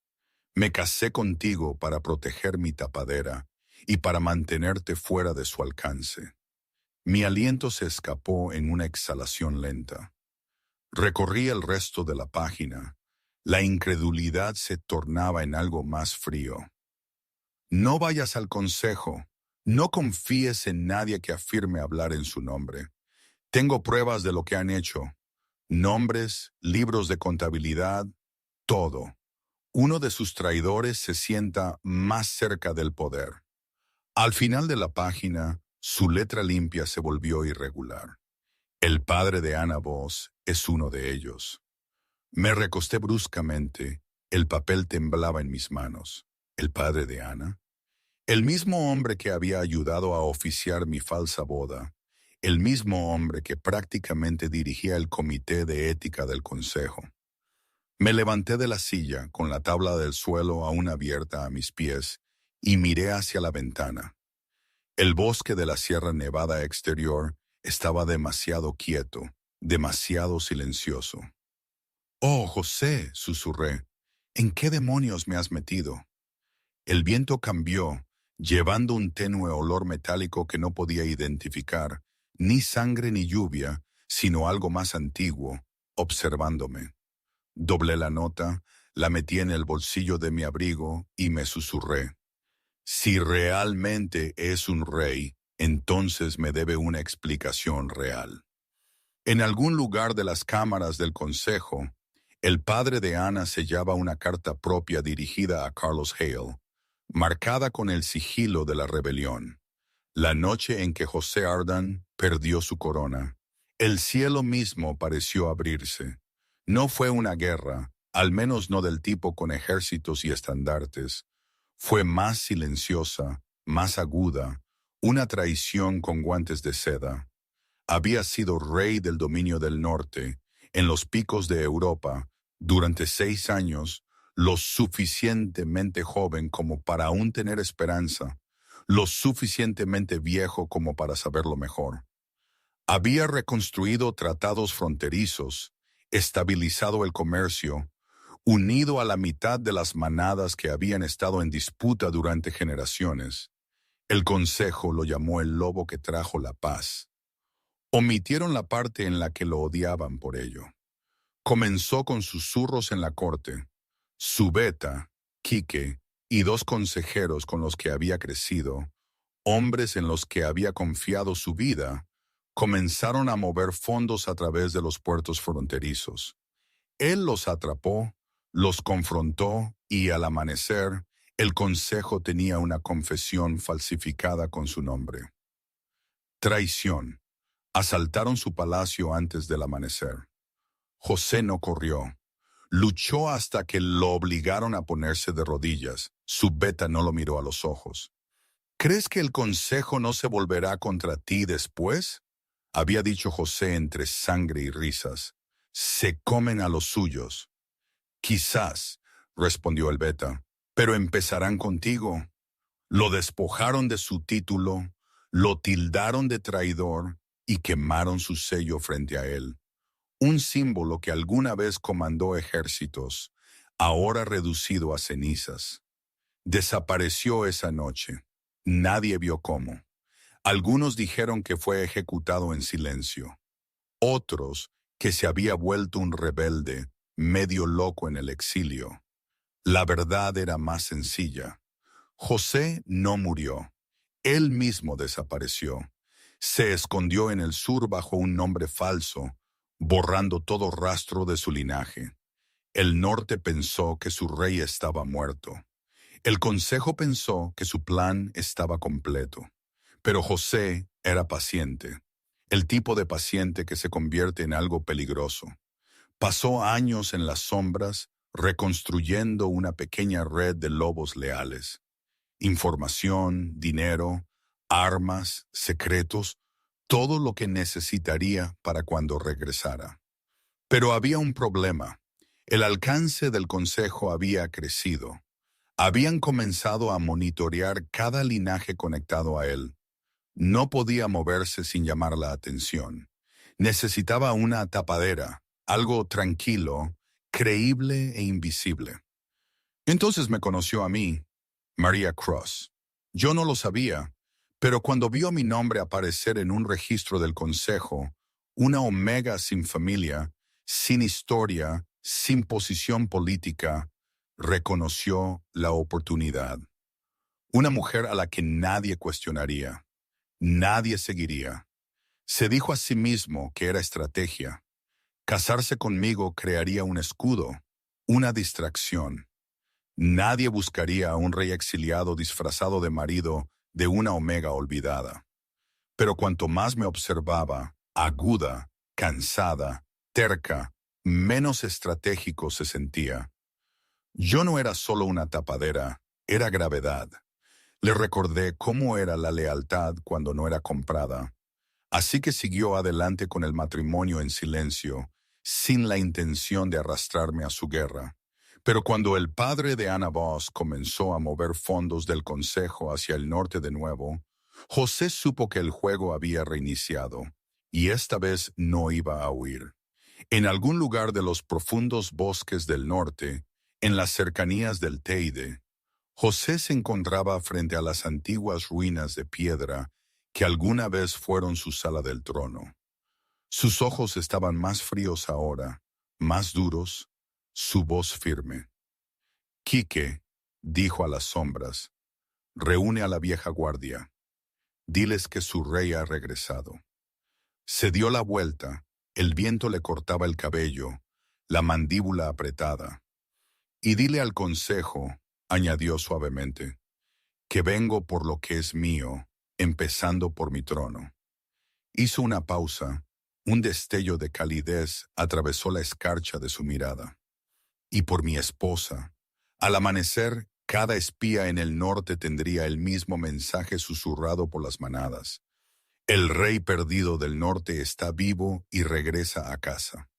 Me casé contigo para proteger mi tapadera, y para mantenerte fuera de su alcance. Mi aliento se escapó en una exhalación lenta. Recorrí el resto de la página. La incredulidad se tornaba en algo más frío. No vayas al consejo. No confíes en nadie que afirme hablar en su nombre. Tengo pruebas de lo que han hecho. Nombres, libros de contabilidad, todo. Uno de sus traidores se sienta más cerca del poder. Al final de la página, su letra limpia se volvió irregular. El padre de Ana Voss es uno de ellos. Me recosté bruscamente. El papel temblaba en mis manos. ¿El padre de Ana? El mismo hombre que había ayudado a oficiar mi falsa boda. El mismo hombre que prácticamente dirigía el comité de ética del consejo. Me levanté de la silla con la tabla del suelo aún abierta a mis pies y miré hacia la ventana. El bosque de la Sierra Nevada exterior estaba demasiado quieto, demasiado silencioso. «Oh, José», susurré, «¿en qué demonios me has metido?» El viento cambió, llevando un tenue olor metálico que no podía identificar, ni sangre ni lluvia, sino algo más antiguo, observándome. Doblé la nota, la metí en el bolsillo de mi abrigo y me susurré. Si realmente es un rey, entonces me debe una explicación real. En algún lugar de las cámaras del consejo, el padre de Ana sellaba una carta propia dirigida a Carlos Hale, marcada con el sigilo de la rebelión. La noche en que José Ardan perdió su corona, el cielo mismo pareció abrirse. No fue una guerra, al menos no del tipo con ejércitos y estandartes. Fue más silenciosa, más aguda, una traición con guantes de seda. Había sido rey del dominio del norte, en los picos de Europa, durante 6 años, lo suficientemente joven como para aún tener esperanza, lo suficientemente viejo como para saberlo mejor. Había reconstruido tratados fronterizos, estabilizado el comercio, unido a la mitad de las manadas que habían estado en disputa durante generaciones. El consejo lo llamó el lobo que trajo la paz. Omitieron la parte en la que lo odiaban por ello. Comenzó con susurros en la corte. Su beta, Quique, y 2 consejeros con los que había crecido, hombres en los que había confiado su vida, comenzaron a mover fondos a través de los puertos fronterizos. Él los atrapó, los confrontó y al amanecer, el consejo tenía una confesión falsificada con su nombre. Traición. Asaltaron su palacio antes del amanecer. José no corrió. Luchó hasta que lo obligaron a ponerse de rodillas. Su beta no lo miró a los ojos. ¿Crees que el consejo no se volverá contra ti después? Había dicho José entre sangre y risas. Se comen a los suyos. Quizás, respondió el beta, pero empezarán contigo. Lo despojaron de su título, lo tildaron de traidor y quemaron su sello frente a él. Un símbolo que alguna vez comandó ejércitos, ahora reducido a cenizas. Desapareció esa noche. Nadie vio cómo. Algunos dijeron que fue ejecutado en silencio. Otros que se había vuelto un rebelde, medio loco en el exilio. La verdad era más sencilla. José no murió. Él mismo desapareció. Se escondió en el sur bajo un nombre falso, borrando todo rastro de su linaje. El norte pensó que su rey estaba muerto. El consejo pensó que su plan estaba completo. Pero José era paciente, el tipo de paciente que se convierte en algo peligroso. Pasó años en las sombras, reconstruyendo una pequeña red de lobos leales. Información, dinero, armas, secretos, todo lo que necesitaría para cuando regresara. Pero había un problema. El alcance del consejo había crecido. Habían comenzado a monitorear cada linaje conectado a él. No podía moverse sin llamar la atención. Necesitaba una tapadera, algo tranquilo, creíble e invisible. Entonces me conoció a mí, María Cross. Yo no lo sabía, pero cuando vio mi nombre aparecer en un registro del consejo, una Omega sin familia, sin historia, sin posición política, reconoció la oportunidad. Una mujer a la que nadie cuestionaría, nadie seguiría. Se dijo a sí mismo que era estrategia. Casarse conmigo crearía un escudo, una distracción. Nadie buscaría a un rey exiliado disfrazado de marido de una Omega olvidada. Pero cuanto más me observaba, aguda, cansada, terca, menos estratégico se sentía. Yo no era solo una tapadera, era gravedad. Le recordé cómo era la lealtad cuando no era comprada. Así que siguió adelante con el matrimonio en silencio, sin la intención de arrastrarme a su guerra. Pero cuando el padre de Ana Voss comenzó a mover fondos del consejo hacia el norte de nuevo, José supo que el juego había reiniciado, y esta vez no iba a huir. En algún lugar de los profundos bosques del norte, en las cercanías del Teide, José se encontraba frente a las antiguas ruinas de piedra que alguna vez fueron su sala del trono. Sus ojos estaban más fríos ahora, más duros, su voz firme. Quique, dijo a las sombras, reúne a la vieja guardia. Diles que su rey ha regresado. Se dio la vuelta, el viento le cortaba el cabello, la mandíbula apretada. Y dile al consejo, añadió suavemente, que vengo por lo que es mío, empezando por mi trono. Hizo una pausa, un destello de calidez atravesó la escarcha de su mirada. Y por mi esposa. Al amanecer, cada espía en el norte tendría el mismo mensaje susurrado por las manadas. El rey perdido del norte está vivo y regresa a casa.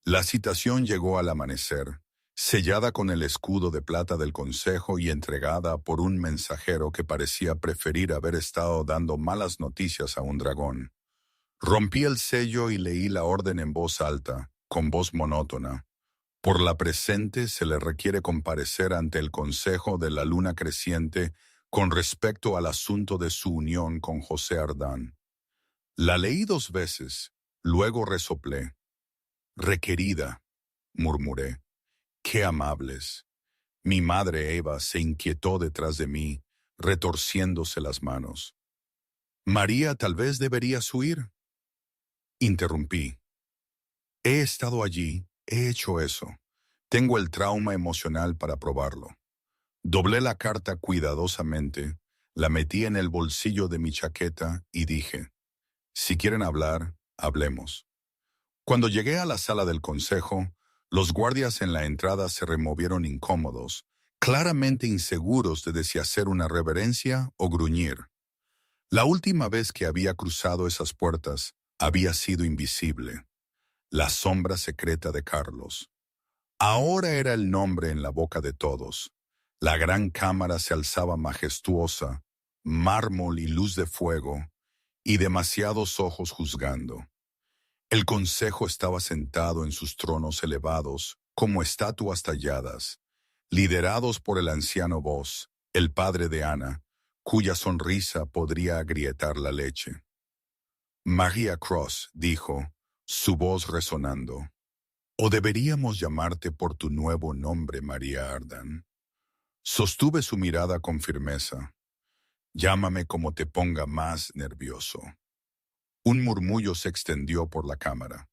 La citación llegó al amanecer, sellada con el escudo de plata del consejo y entregada por un mensajero que parecía preferir haber estado dando malas noticias a un dragón. Rompí el sello y leí la orden en voz alta, con voz monótona. Por la presente se le requiere comparecer ante el Consejo de la Luna Creciente con respecto al asunto de su unión con José Ardán. La leí 2 veces, luego resoplé. Requerida, murmuré. Qué amables. Mi madre Eva se inquietó detrás de mí, retorciéndose las manos. María, tal vez deberías huir. Interrumpí. He estado allí, he hecho eso. Tengo el trauma emocional para probarlo. Doblé la carta cuidadosamente, la metí en el bolsillo de mi chaqueta y dije, si quieren hablar, hablemos. Cuando llegué a la sala del consejo, los guardias en la entrada se removieron incómodos, claramente inseguros de si hacer una reverencia o gruñir. La última vez que había cruzado esas puertas, había sido invisible. La sombra secreta de Carlos. Ahora era el nombre en la boca de todos. La gran cámara se alzaba majestuosa, mármol y luz de fuego, y demasiados ojos juzgando. El consejo estaba sentado en sus tronos elevados, como estatuas talladas, liderados por el anciano Voss, el padre de Ana, cuya sonrisa podría agrietar la leche. María Cross, dijo, su voz resonando. ¿O deberíamos llamarte por tu nuevo nombre, María Ardán? Sostuve su mirada con firmeza. Llámame como te ponga más nervioso. Un murmullo se extendió por la cámara.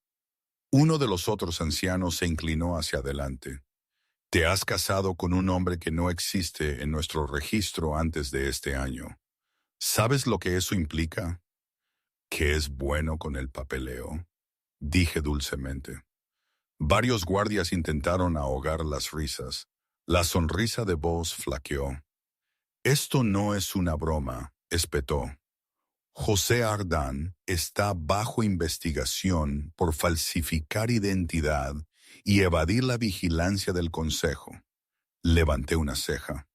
Uno de los otros ancianos se inclinó hacia adelante. Te has casado con un hombre que no existe en nuestro registro antes de este año. ¿Sabes lo que eso implica? Que es bueno con el papeleo, dije dulcemente. Varios guardias intentaron ahogar las risas. La sonrisa de Voss flaqueó. Esto no es una broma, espetó. José Ardán está bajo investigación por falsificar identidad y evadir la vigilancia del consejo. Levanté una ceja.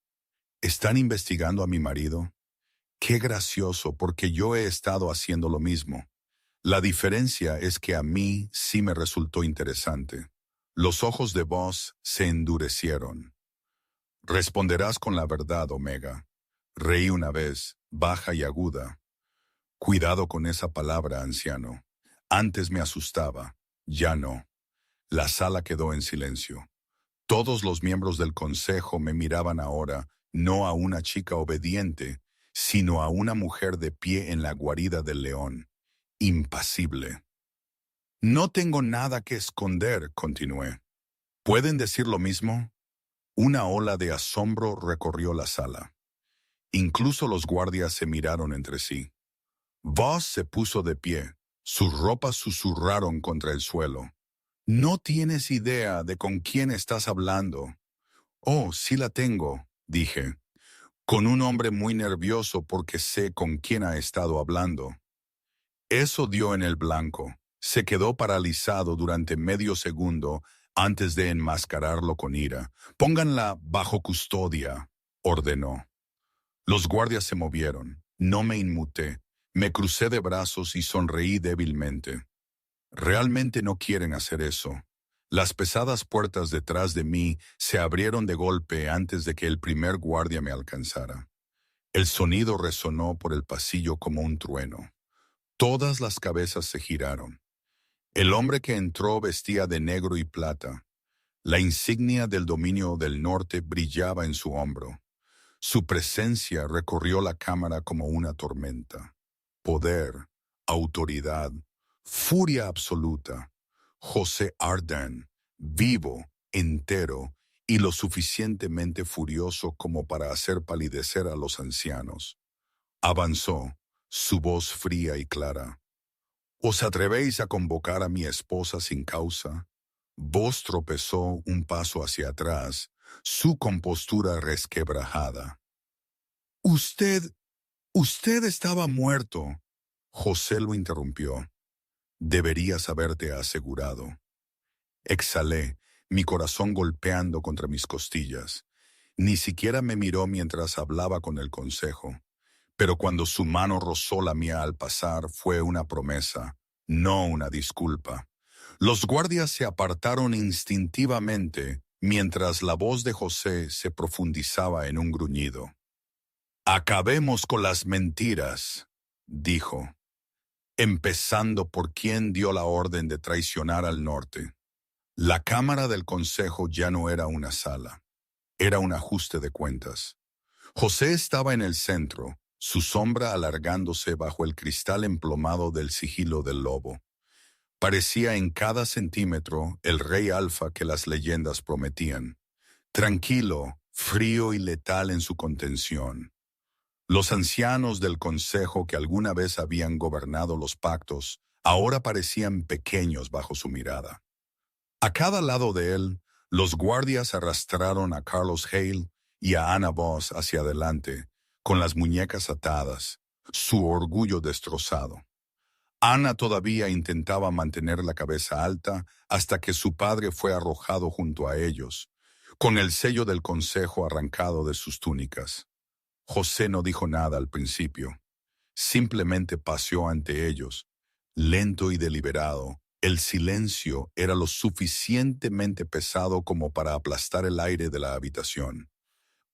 ¿Están investigando a mi marido? Qué gracioso, porque yo he estado haciendo lo mismo. La diferencia es que a mí sí me resultó interesante. Los ojos de Voss se endurecieron. Responderás con la verdad, Omega. Reí una vez, baja y aguda. Cuidado con esa palabra, anciano. Antes me asustaba, ya no. La sala quedó en silencio. Todos los miembros del consejo me miraban ahora, no a una chica obediente, sino a una mujer de pie en la guarida del león, impasible. No tengo nada que esconder, continué. ¿Pueden decir lo mismo? Una ola de asombro recorrió la sala. Incluso los guardias se miraron entre sí. Voss se puso de pie. Sus ropas susurraron contra el suelo. No tienes idea de con quién estás hablando. Oh, sí la tengo, dije, con un hombre muy nervioso porque sé con quién ha estado hablando. Eso dio en el blanco. Se quedó paralizado durante medio segundo antes de enmascararlo con ira. Pónganla bajo custodia, ordenó. Los guardias se movieron. No me inmuté. Me crucé de brazos y sonreí débilmente. Realmente no quieren hacer eso. Las pesadas puertas detrás de mí se abrieron de golpe antes de que el primer guardia me alcanzara. El sonido resonó por el pasillo como un trueno. Todas las cabezas se giraron. El hombre que entró vestía de negro y plata. La insignia del dominio del norte brillaba en su hombro. Su presencia recorrió la cámara como una tormenta. Poder, autoridad, furia absoluta. José Ardan, vivo, entero y lo suficientemente furioso como para hacer palidecer a los ancianos. Avanzó, su voz fría y clara. ¿Os atrevéis a convocar a mi esposa sin causa? Vos tropezó un paso hacia atrás, su compostura resquebrajada. Usted estaba muerto. José lo interrumpió. Deberías haberte asegurado. Exhalé, mi corazón golpeando contra mis costillas. Ni siquiera me miró mientras hablaba con el consejo. Pero cuando su mano rozó la mía al pasar fue una promesa, no una disculpa. Los guardias se apartaron instintivamente mientras la voz de José se profundizaba en un gruñido. «Acabemos con las mentiras», dijo, empezando por quien dio la orden de traicionar al norte. La cámara del consejo ya no era una sala, era un ajuste de cuentas. José estaba en el centro, su sombra alargándose bajo el cristal emplomado del sigilo del lobo. Parecía en cada centímetro el rey alfa que las leyendas prometían. Tranquilo, frío y letal en su contención. Los ancianos del consejo que alguna vez habían gobernado los pactos, ahora parecían pequeños bajo su mirada. A cada lado de él, los guardias arrastraron a Carlos Hale y a Anna Voss hacia adelante, con las muñecas atadas, su orgullo destrozado. Ana todavía intentaba mantener la cabeza alta hasta que su padre fue arrojado junto a ellos, con el sello del consejo arrancado de sus túnicas. José no dijo nada al principio. Simplemente paseó ante ellos, lento y deliberado. El silencio era lo suficientemente pesado como para aplastar el aire de la habitación.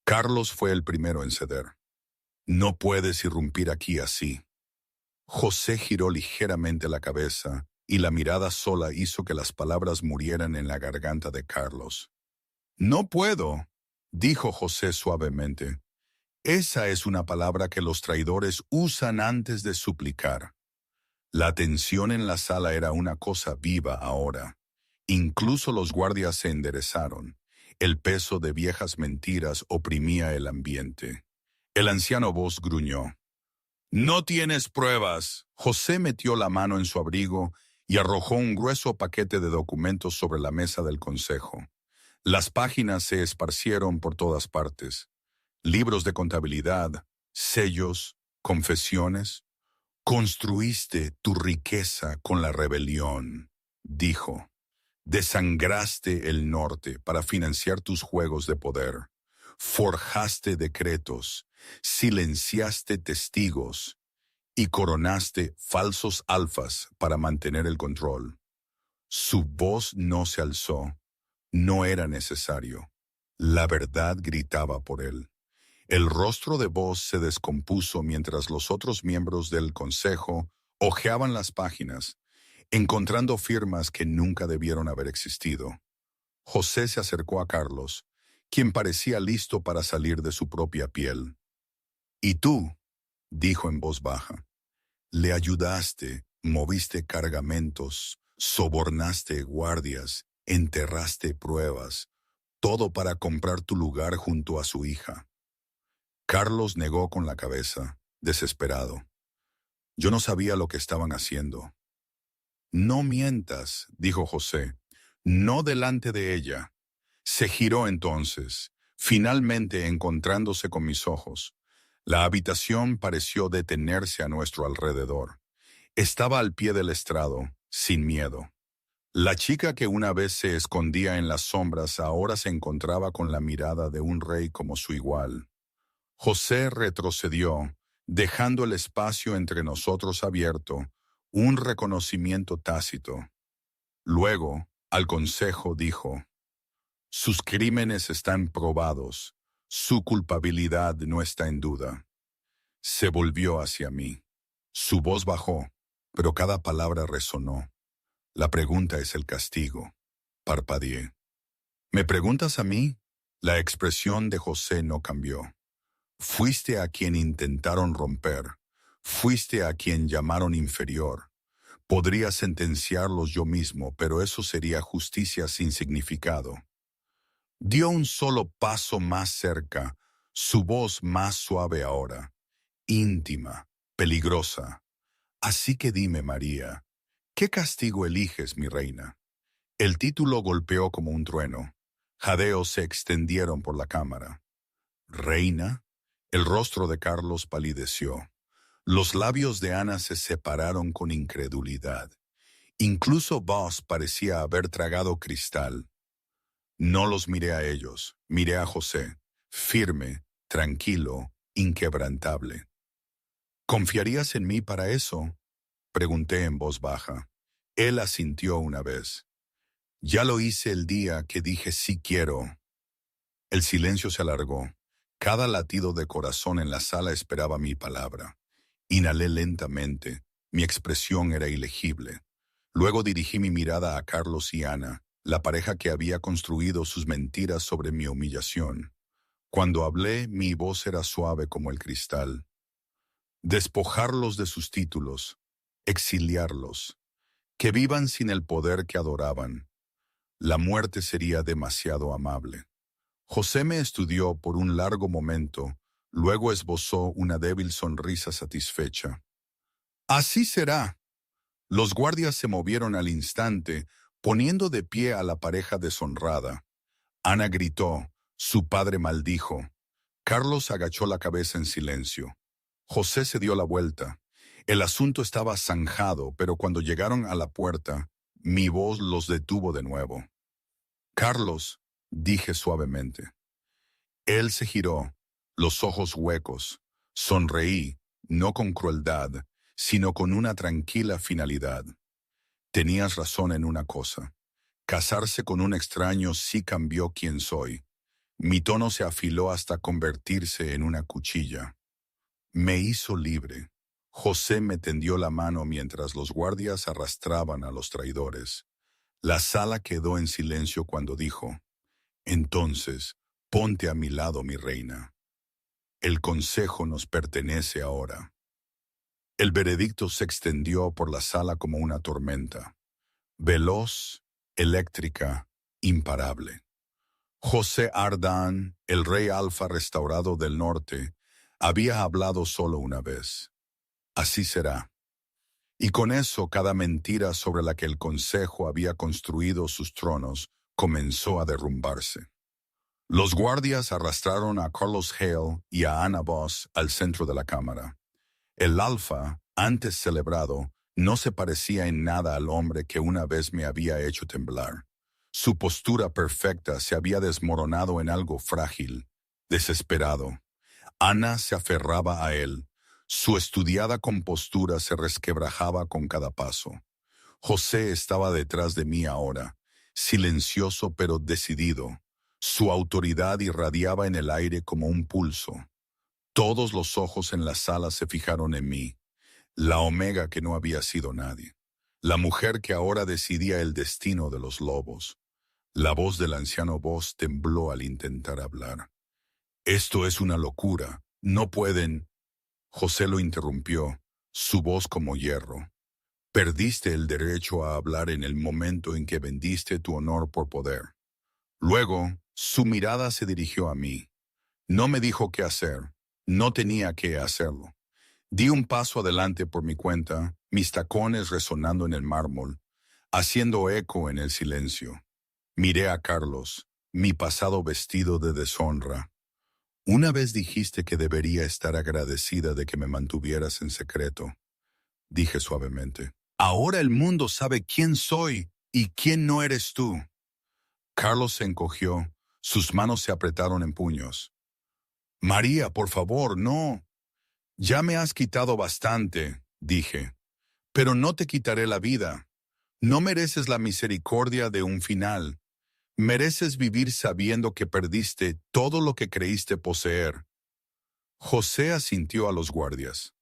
Carlos fue el primero en ceder. «No puedes irrumpir aquí así». José giró ligeramente la cabeza y la mirada sola hizo que las palabras murieran en la garganta de Carlos. «No puedo», dijo José suavemente. «Esa es una palabra que los traidores usan antes de suplicar». La tensión en la sala era una cosa viva ahora. Incluso los guardias se enderezaron. El peso de viejas mentiras oprimía el ambiente. El anciano Voss gruñó. «No tienes pruebas». José metió la mano en su abrigo y arrojó un grueso paquete de documentos sobre la mesa del consejo. Las páginas se esparcieron por todas partes. Libros de contabilidad, sellos, confesiones. «Construiste tu riqueza con la rebelión», dijo. «Desangraste el norte para financiar tus juegos de poder. Forjaste decretos, silenciaste testigos y coronaste falsos alfas para mantener el control». Su voz no se alzó. No era necesario. La verdad gritaba por él. El rostro de Voss se descompuso mientras los otros miembros del consejo hojeaban las páginas, encontrando firmas que nunca debieron haber existido. José se acercó a Carlos, quien parecía listo para salir de su propia piel. «¿Y tú?», dijo en voz baja. «Le ayudaste, moviste cargamentos, sobornaste guardias, enterraste pruebas, todo para comprar tu lugar junto a su hija». Carlos negó con la cabeza, desesperado. «Yo no sabía lo que estaban haciendo». «No mientas», dijo José, «no delante de ella». Se giró entonces, finalmente encontrándose con mis ojos. La habitación pareció detenerse a nuestro alrededor. Estaba al pie del estrado, sin miedo. La chica que una vez se escondía en las sombras ahora se encontraba con la mirada de un rey como su igual. José retrocedió, dejando el espacio entre nosotros abierto, un reconocimiento tácito. Luego, al consejo dijo: «Sus crímenes están probados, su culpabilidad no está en duda». Se volvió hacia mí. Su voz bajó, pero cada palabra resonó. «La pregunta es el castigo». Parpadeé. «¿Me preguntas a mí?». La expresión de José no cambió. «Fuiste a quien intentaron romper. Fuiste a quien llamaron inferior. Podría sentenciarlos yo mismo, pero eso sería justicia sin significado». Dio un solo paso más cerca, su voz más suave ahora, íntima, peligrosa. «Así que dime, María, ¿qué castigo eliges, mi reina?». El título golpeó como un trueno. Jadeos se extendieron por la cámara. «¿Reina?». El rostro de Carlos palideció. Los labios de Ana se separaron con incredulidad. Incluso Voss parecía haber tragado cristal. No los miré a ellos, miré a José, firme, tranquilo, inquebrantable. «¿Confiarías en mí para eso?», pregunté en voz baja. Él asintió una vez. «Ya lo hice el día que dije sí quiero». El silencio se alargó. Cada latido de corazón en la sala esperaba mi palabra. Inhalé lentamente. Mi expresión era ilegible. Luego dirigí mi mirada a Carlos y Ana, la pareja que había construido sus mentiras sobre mi humillación. Cuando hablé, mi voz era suave como el cristal. «Despojarlos de sus títulos, exiliarlos, que vivan sin el poder que adoraban. La muerte sería demasiado amable». José me estudió por un largo momento, luego esbozó una débil sonrisa satisfecha. «Así será». Los guardias se movieron al instante, poniendo de pie a la pareja deshonrada. Ana gritó, su padre maldijo. Carlos agachó la cabeza en silencio. José se dio la vuelta. El asunto estaba zanjado, pero cuando llegaron a la puerta, mi voz los detuvo de nuevo. «Carlos», dije suavemente. Él se giró, los ojos huecos. Sonreí, no con crueldad, sino con una tranquila finalidad. «Tenías razón en una cosa. Casarse con un extraño sí cambió quién soy». Mi tono se afiló hasta convertirse en una cuchilla. Me hizo libre. José me tendió la mano mientras los guardias arrastraban a los traidores. La sala quedó en silencio cuando dijo: «Entonces, ponte a mi lado, mi reina. El consejo nos pertenece ahora». El veredicto se extendió por la sala como una tormenta. Veloz, eléctrica, imparable. José Ardán, el rey alfa restaurado del norte, había hablado solo una vez. Así será. Y con eso cada mentira sobre la que el consejo había construido sus tronos comenzó a derrumbarse. Los guardias arrastraron a Carlos Hale y a Ana Voss al centro de la cámara. El alfa, antes celebrado, no se parecía en nada al hombre que una vez me había hecho temblar. Su postura perfecta se había desmoronado en algo frágil, desesperado. Ana se aferraba a él. Su estudiada compostura se resquebrajaba con cada paso. José estaba detrás de mí ahora, silencioso pero decidido. Su autoridad irradiaba en el aire como un pulso. Todos los ojos en la sala se fijaron en mí, la Omega que no había sido nadie, la mujer que ahora decidía el destino de los lobos. La voz del anciano Boss tembló al intentar hablar. Esto es una locura. No pueden. José lo interrumpió, su voz como hierro. Perdiste el derecho a hablar en el momento en que vendiste tu honor por poder. Luego, su mirada se dirigió a mí. No me dijo qué hacer. No tenía que hacerlo. Di un paso adelante por mi cuenta, mis tacones resonando en el mármol, haciendo eco en el silencio. Miré a Carlos, mi pasado vestido de deshonra. Una vez dijiste que debería estar agradecida de que me mantuvieras en secreto, dije suavemente. Ahora el mundo sabe quién soy y quién no eres tú. Carlos se encogió, sus manos se apretaron en puños. María, por favor, no. Ya me has quitado bastante, dije, pero no te quitaré la vida. No mereces la misericordia de un final. Mereces vivir sabiendo que perdiste todo lo que creíste poseer. José asintió a los guardias.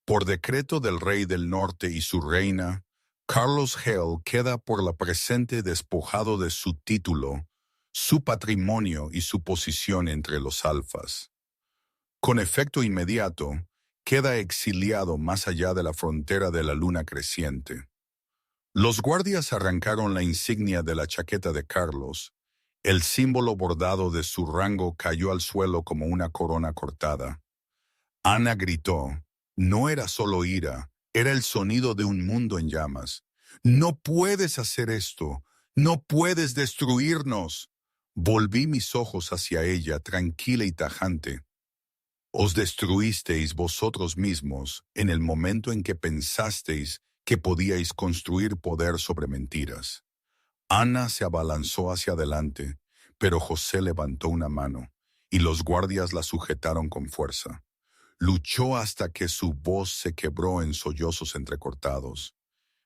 Por decreto del rey del norte y su reina, Carlos Hale queda por la presente despojado de su título, su patrimonio y su posición entre los alfas. Con efecto inmediato, queda exiliado más allá de la frontera de la luna creciente. Los guardias arrancaron la insignia de la chaqueta de Carlos. El símbolo bordado de su rango cayó al suelo como una corona cortada. Ana gritó. No era solo ira, era el sonido de un mundo en llamas. «No puedes hacer esto, no puedes destruirnos». Volví mis ojos hacia ella, tranquila y tajante. Os destruisteis vosotros mismos en el momento en que pensasteis que podíais construir poder sobre mentiras. Ana se abalanzó hacia adelante, pero José levantó una mano, y los guardias la sujetaron con fuerza. Luchó hasta que su voz se quebró en sollozos entrecortados.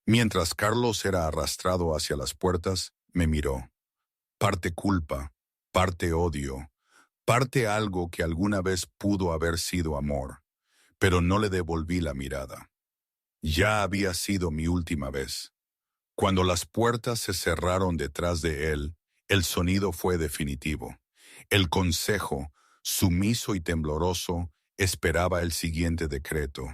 Mientras Carlos era arrastrado hacia las puertas, me miró. Parte culpa, parte odio, parte algo que alguna vez pudo haber sido amor, pero no le devolví la mirada. Ya había sido mi última vez. Cuando las puertas se cerraron detrás de él, el sonido fue definitivo. El consejo, sumiso y tembloroso, esperaba el siguiente decreto,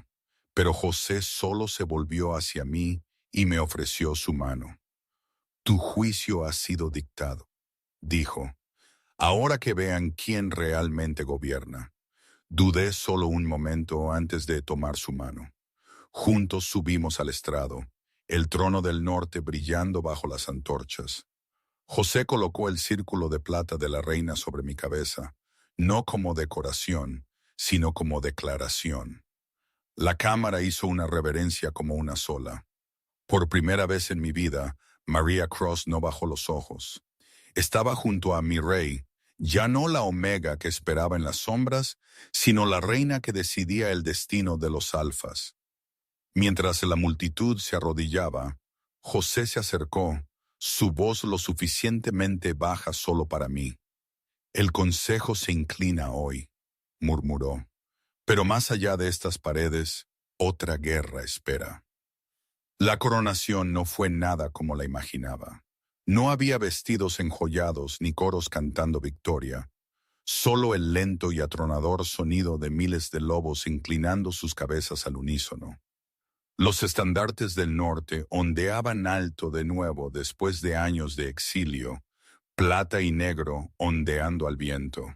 pero José solo se volvió hacia mí y me ofreció su mano. Tu juicio ha sido dictado, dijo. Ahora que vean quién realmente gobierna. Dudé solo un momento antes de tomar su mano. Juntos subimos al estrado, el trono del norte brillando bajo las antorchas. José colocó el círculo de plata de la reina sobre mi cabeza, no como decoración, sino como declaración. La cámara hizo una reverencia como una sola. Por primera vez en mi vida, María Cross no bajó los ojos. Estaba junto a mi rey, ya no la Omega que esperaba en las sombras, sino la reina que decidía el destino de los alfas. Mientras la multitud se arrodillaba, José se acercó, su voz lo suficientemente baja solo para mí. El consejo se inclina hoy, murmuró. Pero más allá de estas paredes, otra guerra espera. La coronación no fue nada como la imaginaba. No había vestidos enjollados ni coros cantando victoria, solo el lento y atronador sonido de miles de lobos inclinando sus cabezas al unísono. Los estandartes del norte ondeaban alto de nuevo después de años de exilio, plata y negro ondeando al viento.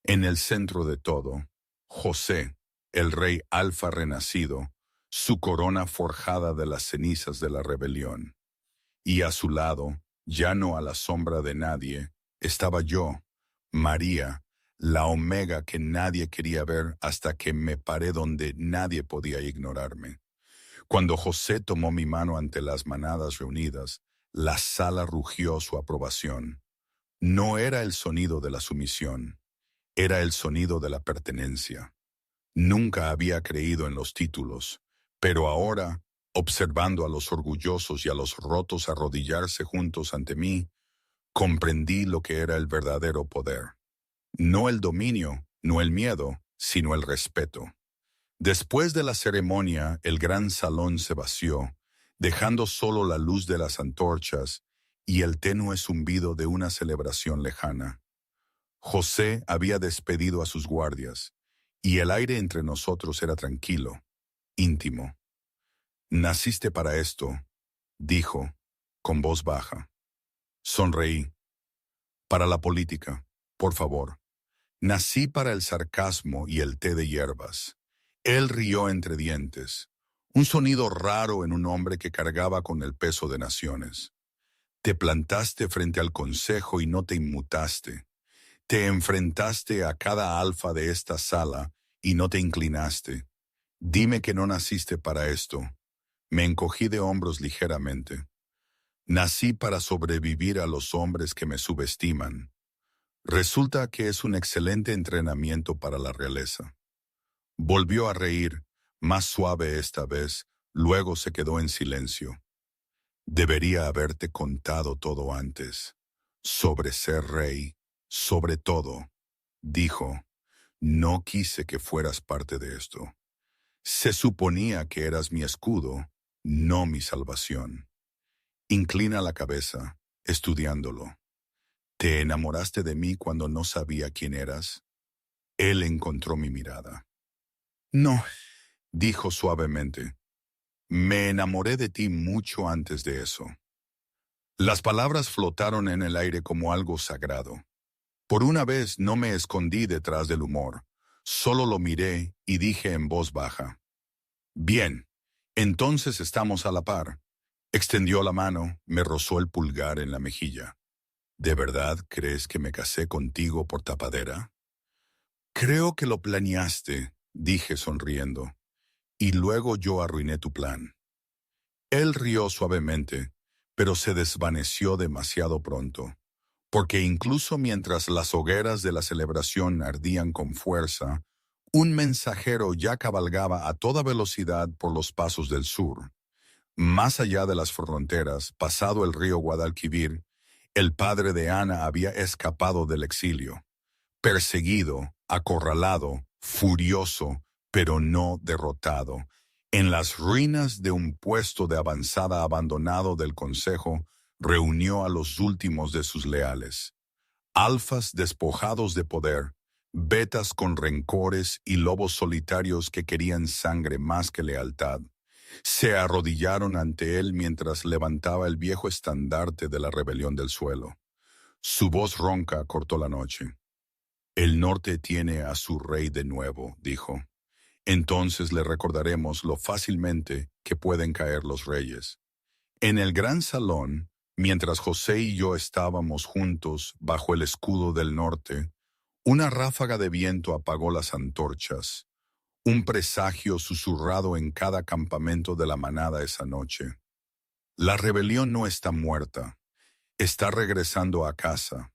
En el centro de todo, José, el rey alfa renacido, su corona forjada de las cenizas de la rebelión. Y a su lado, ya no a la sombra de nadie, estaba yo, María, la Omega que nadie quería ver hasta que me paré donde nadie podía ignorarme. Cuando José tomó mi mano ante las manadas reunidas, la sala rugió su aprobación. No era el sonido de la sumisión, era el sonido de la pertenencia. Nunca había creído en los títulos, pero ahora, observando a los orgullosos y a los rotos arrodillarse juntos ante mí, comprendí lo que era el verdadero poder. No el dominio, no el miedo, sino el respeto. Después de la ceremonia, el gran salón se vació, dejando solo la luz de las antorchas y el tenue zumbido de una celebración lejana. José había despedido a sus guardias, y el aire entre nosotros era tranquilo, íntimo. «Naciste para esto», dijo, con voz baja. Sonreí. «Para la política, por favor. Nací para el sarcasmo y el té de hierbas». Él rió entre dientes, un sonido raro en un hombre que cargaba con el peso de naciones. «Te plantaste frente al consejo y no te inmutaste. Te enfrentaste a cada alfa de esta sala y no te inclinaste. Dime que no naciste para esto». Me encogí de hombros ligeramente. «Nací para sobrevivir a los hombres que me subestiman. Resulta que es un excelente entrenamiento para la realeza». Volvió a reír, más suave esta vez, luego se quedó en silencio. «Debería haberte contado todo antes. Sobre ser rey, sobre todo», dijo. «No quise que fueras parte de esto. Se suponía que eras mi escudo, no mi salvación». Inclina la cabeza, estudiándolo. «¿Te enamoraste de mí cuando no sabía quién eras?» Él encontró mi mirada. «No», dijo suavemente. «Me enamoré de ti mucho antes de eso». Las palabras flotaron en el aire como algo sagrado. Por una vez no me escondí detrás del humor. Solo lo miré y dije en voz baja: «Bien, entonces estamos a la par». Extendió la mano, me rozó el pulgar en la mejilla. «¿De verdad crees que me casé contigo por tapadera?» «Creo que lo planeaste», dije sonriendo. «Y luego yo arruiné tu plan». Él rió suavemente, pero se desvaneció demasiado pronto, porque incluso mientras las hogueras de la celebración ardían con fuerza, un mensajero ya cabalgaba a toda velocidad por los pasos del sur. Más allá de las fronteras, pasado el río Guadalquivir, el padre de Ana había escapado del exilio, perseguido, acorralado, furioso, pero no derrotado. En las ruinas de un puesto de avanzada abandonado del consejo, reunió a los últimos de sus leales. Alfas despojados de poder, betas con rencores y lobos solitarios que querían sangre más que lealtad. Se arrodillaron ante él mientras levantaba el viejo estandarte de la rebelión del suelo. Su voz ronca cortó la noche. «El norte tiene a su rey de nuevo», dijo. «Entonces le recordaremos lo fácilmente que pueden caer los reyes». En el gran salón, mientras José y yo estábamos juntos bajo el escudo del norte, una ráfaga de viento apagó las antorchas, un presagio susurrado en cada campamento de la manada esa noche. La rebelión no está muerta, está regresando a casa.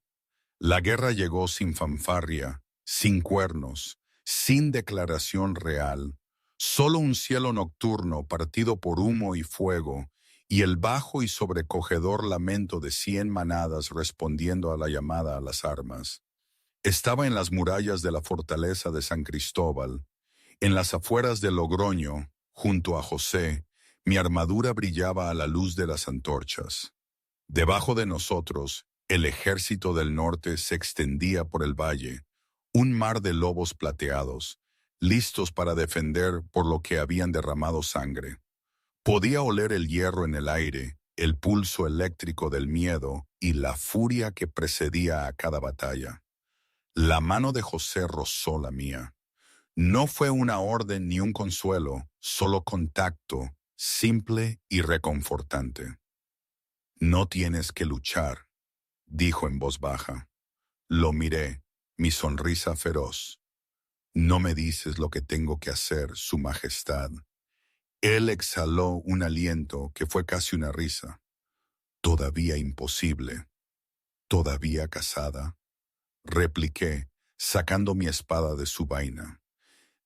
La guerra llegó sin fanfarria, sin cuernos, sin declaración real, solo un cielo nocturno partido por humo y fuego, y el bajo y sobrecogedor lamento de 100 manadas respondiendo a la llamada a las armas. Estaba en las murallas de la fortaleza de San Cristóbal, en las afueras de Logroño, junto a José, mi armadura brillaba a la luz de las antorchas. Debajo de nosotros, el ejército del norte se extendía por el valle, un mar de lobos plateados, listos para defender por lo que habían derramado sangre. Podía oler el hierro en el aire, el pulso eléctrico del miedo y la furia que precedía a cada batalla. La mano de José rozó la mía. No fue una orden ni un consuelo, solo contacto, simple y reconfortante. «No tienes que luchar», dijo en voz baja. Lo miré, mi sonrisa feroz. «No me dices lo que tengo que hacer, Su Majestad». Él exhaló un aliento que fue casi una risa. «Todavía imposible. ¿Todavía casada?», repliqué, sacando mi espada de su vaina.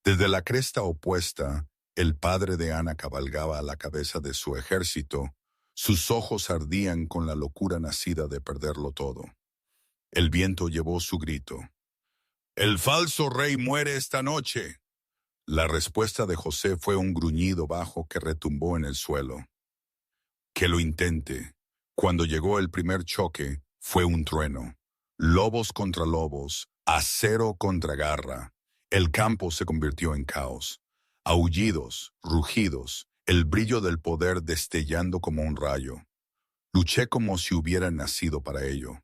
Desde la cresta opuesta, el padre de Ana cabalgaba a la cabeza de su ejército. Sus ojos ardían con la locura nacida de perderlo todo. El viento llevó su grito. El falso rey muere esta noche. La respuesta de José fue un gruñido bajo que retumbó en el suelo. Que lo intente. Cuando llegó el primer choque, fue un trueno. Lobos contra lobos, acero contra garra. El campo se convirtió en caos. Aullidos, rugidos, el brillo del poder destellando como un rayo. Luché como si hubiera nacido para ello.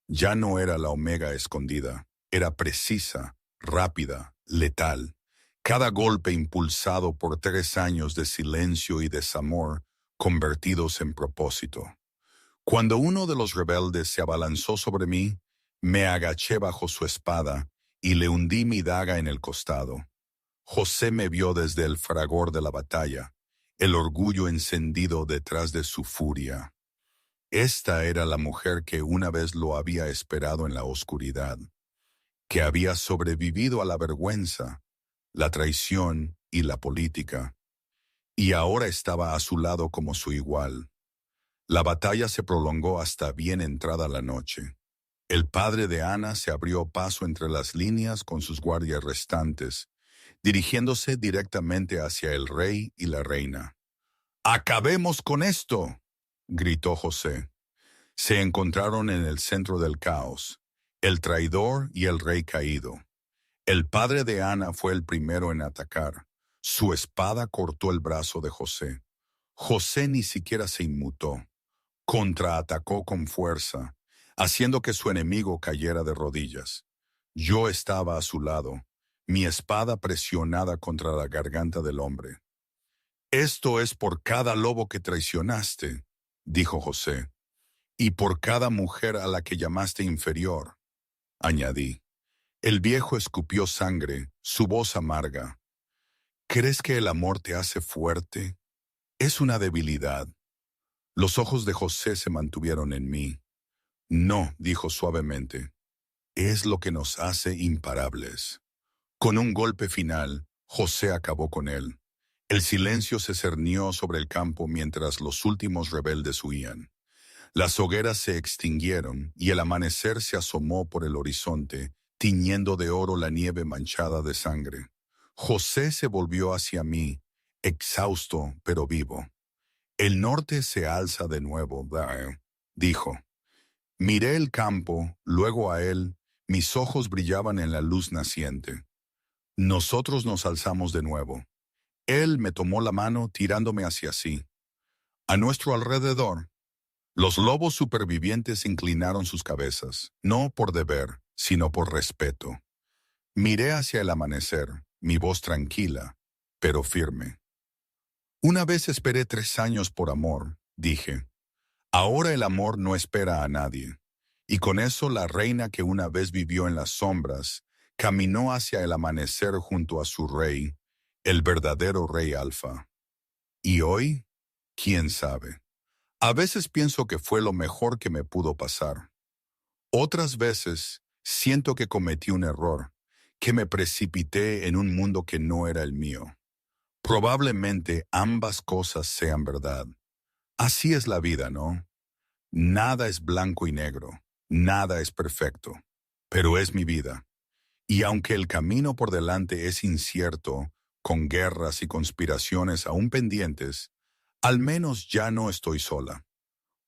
Ya no era la Omega escondida, era precisa, rápida, letal. Cada golpe impulsado por 3 años de silencio y desamor convertidos en propósito. Cuando uno de los rebeldes se abalanzó sobre mí, me agaché bajo su espada y le hundí mi daga en el costado. José me vio desde el fragor de la batalla, el orgullo encendido detrás de su furia. Esta era la mujer que una vez lo había esperado en la oscuridad, que había sobrevivido a la vergüenza, la traición y la política, y ahora estaba a su lado como su igual. La batalla se prolongó hasta bien entrada la noche. El padre de Ana se abrió paso entre las líneas con sus guardias restantes, dirigiéndose directamente hacia el rey y la reina. «¡Acabemos con esto!», gritó José. Se encontraron en el centro del caos, el traidor y el rey caído. El padre de Ana fue el primero en atacar. Su espada cortó el brazo de José. José ni siquiera se inmutó. Contraatacó con fuerza, haciendo que su enemigo cayera de rodillas. Yo estaba a su lado, mi espada presionada contra la garganta del hombre. «Esto es por cada lobo que traicionaste», dijo José, «y por cada mujer a la que llamaste inferior», añadí. El viejo escupió sangre, su voz amarga. «¿Crees que el amor te hace fuerte? Es una debilidad». Los ojos de José se mantuvieron en mí. «No», dijo suavemente, «es lo que nos hace imparables». Con un golpe final, José acabó con él. El silencio se cernió sobre el campo mientras los últimos rebeldes huían. Las hogueras se extinguieron y el amanecer se asomó por el horizonte, tiñendo de oro la nieve manchada de sangre. José se volvió hacia mí, exhausto pero vivo. «El norte se alza de nuevo», dijo. Miré el campo, luego a él, mis ojos brillaban en la luz naciente. Nosotros nos alzamos de nuevo. Él me tomó la mano tirándome hacia sí. A nuestro alrededor, los lobos supervivientes inclinaron sus cabezas, no por deber, sino por respeto. Miré hacia el amanecer, mi voz tranquila, pero firme. «Una vez esperé 3 años por amor», dije. «Ahora el amor no espera a nadie». Y con eso la reina que una vez vivió en las sombras, caminó hacia el amanecer junto a su rey, el verdadero rey Alfa. ¿Y hoy? ¿Quién sabe? A veces pienso que fue lo mejor que me pudo pasar. Otras veces siento que cometí un error, que me precipité en un mundo que no era el mío. Probablemente ambas cosas sean verdad. Así es la vida, ¿no? Nada es blanco y negro, nada es perfecto, pero es mi vida. Y aunque el camino por delante es incierto, con guerras y conspiraciones aún pendientes, al menos ya no estoy sola.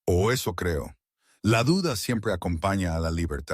O eso creo. La duda siempre acompaña a la libertad.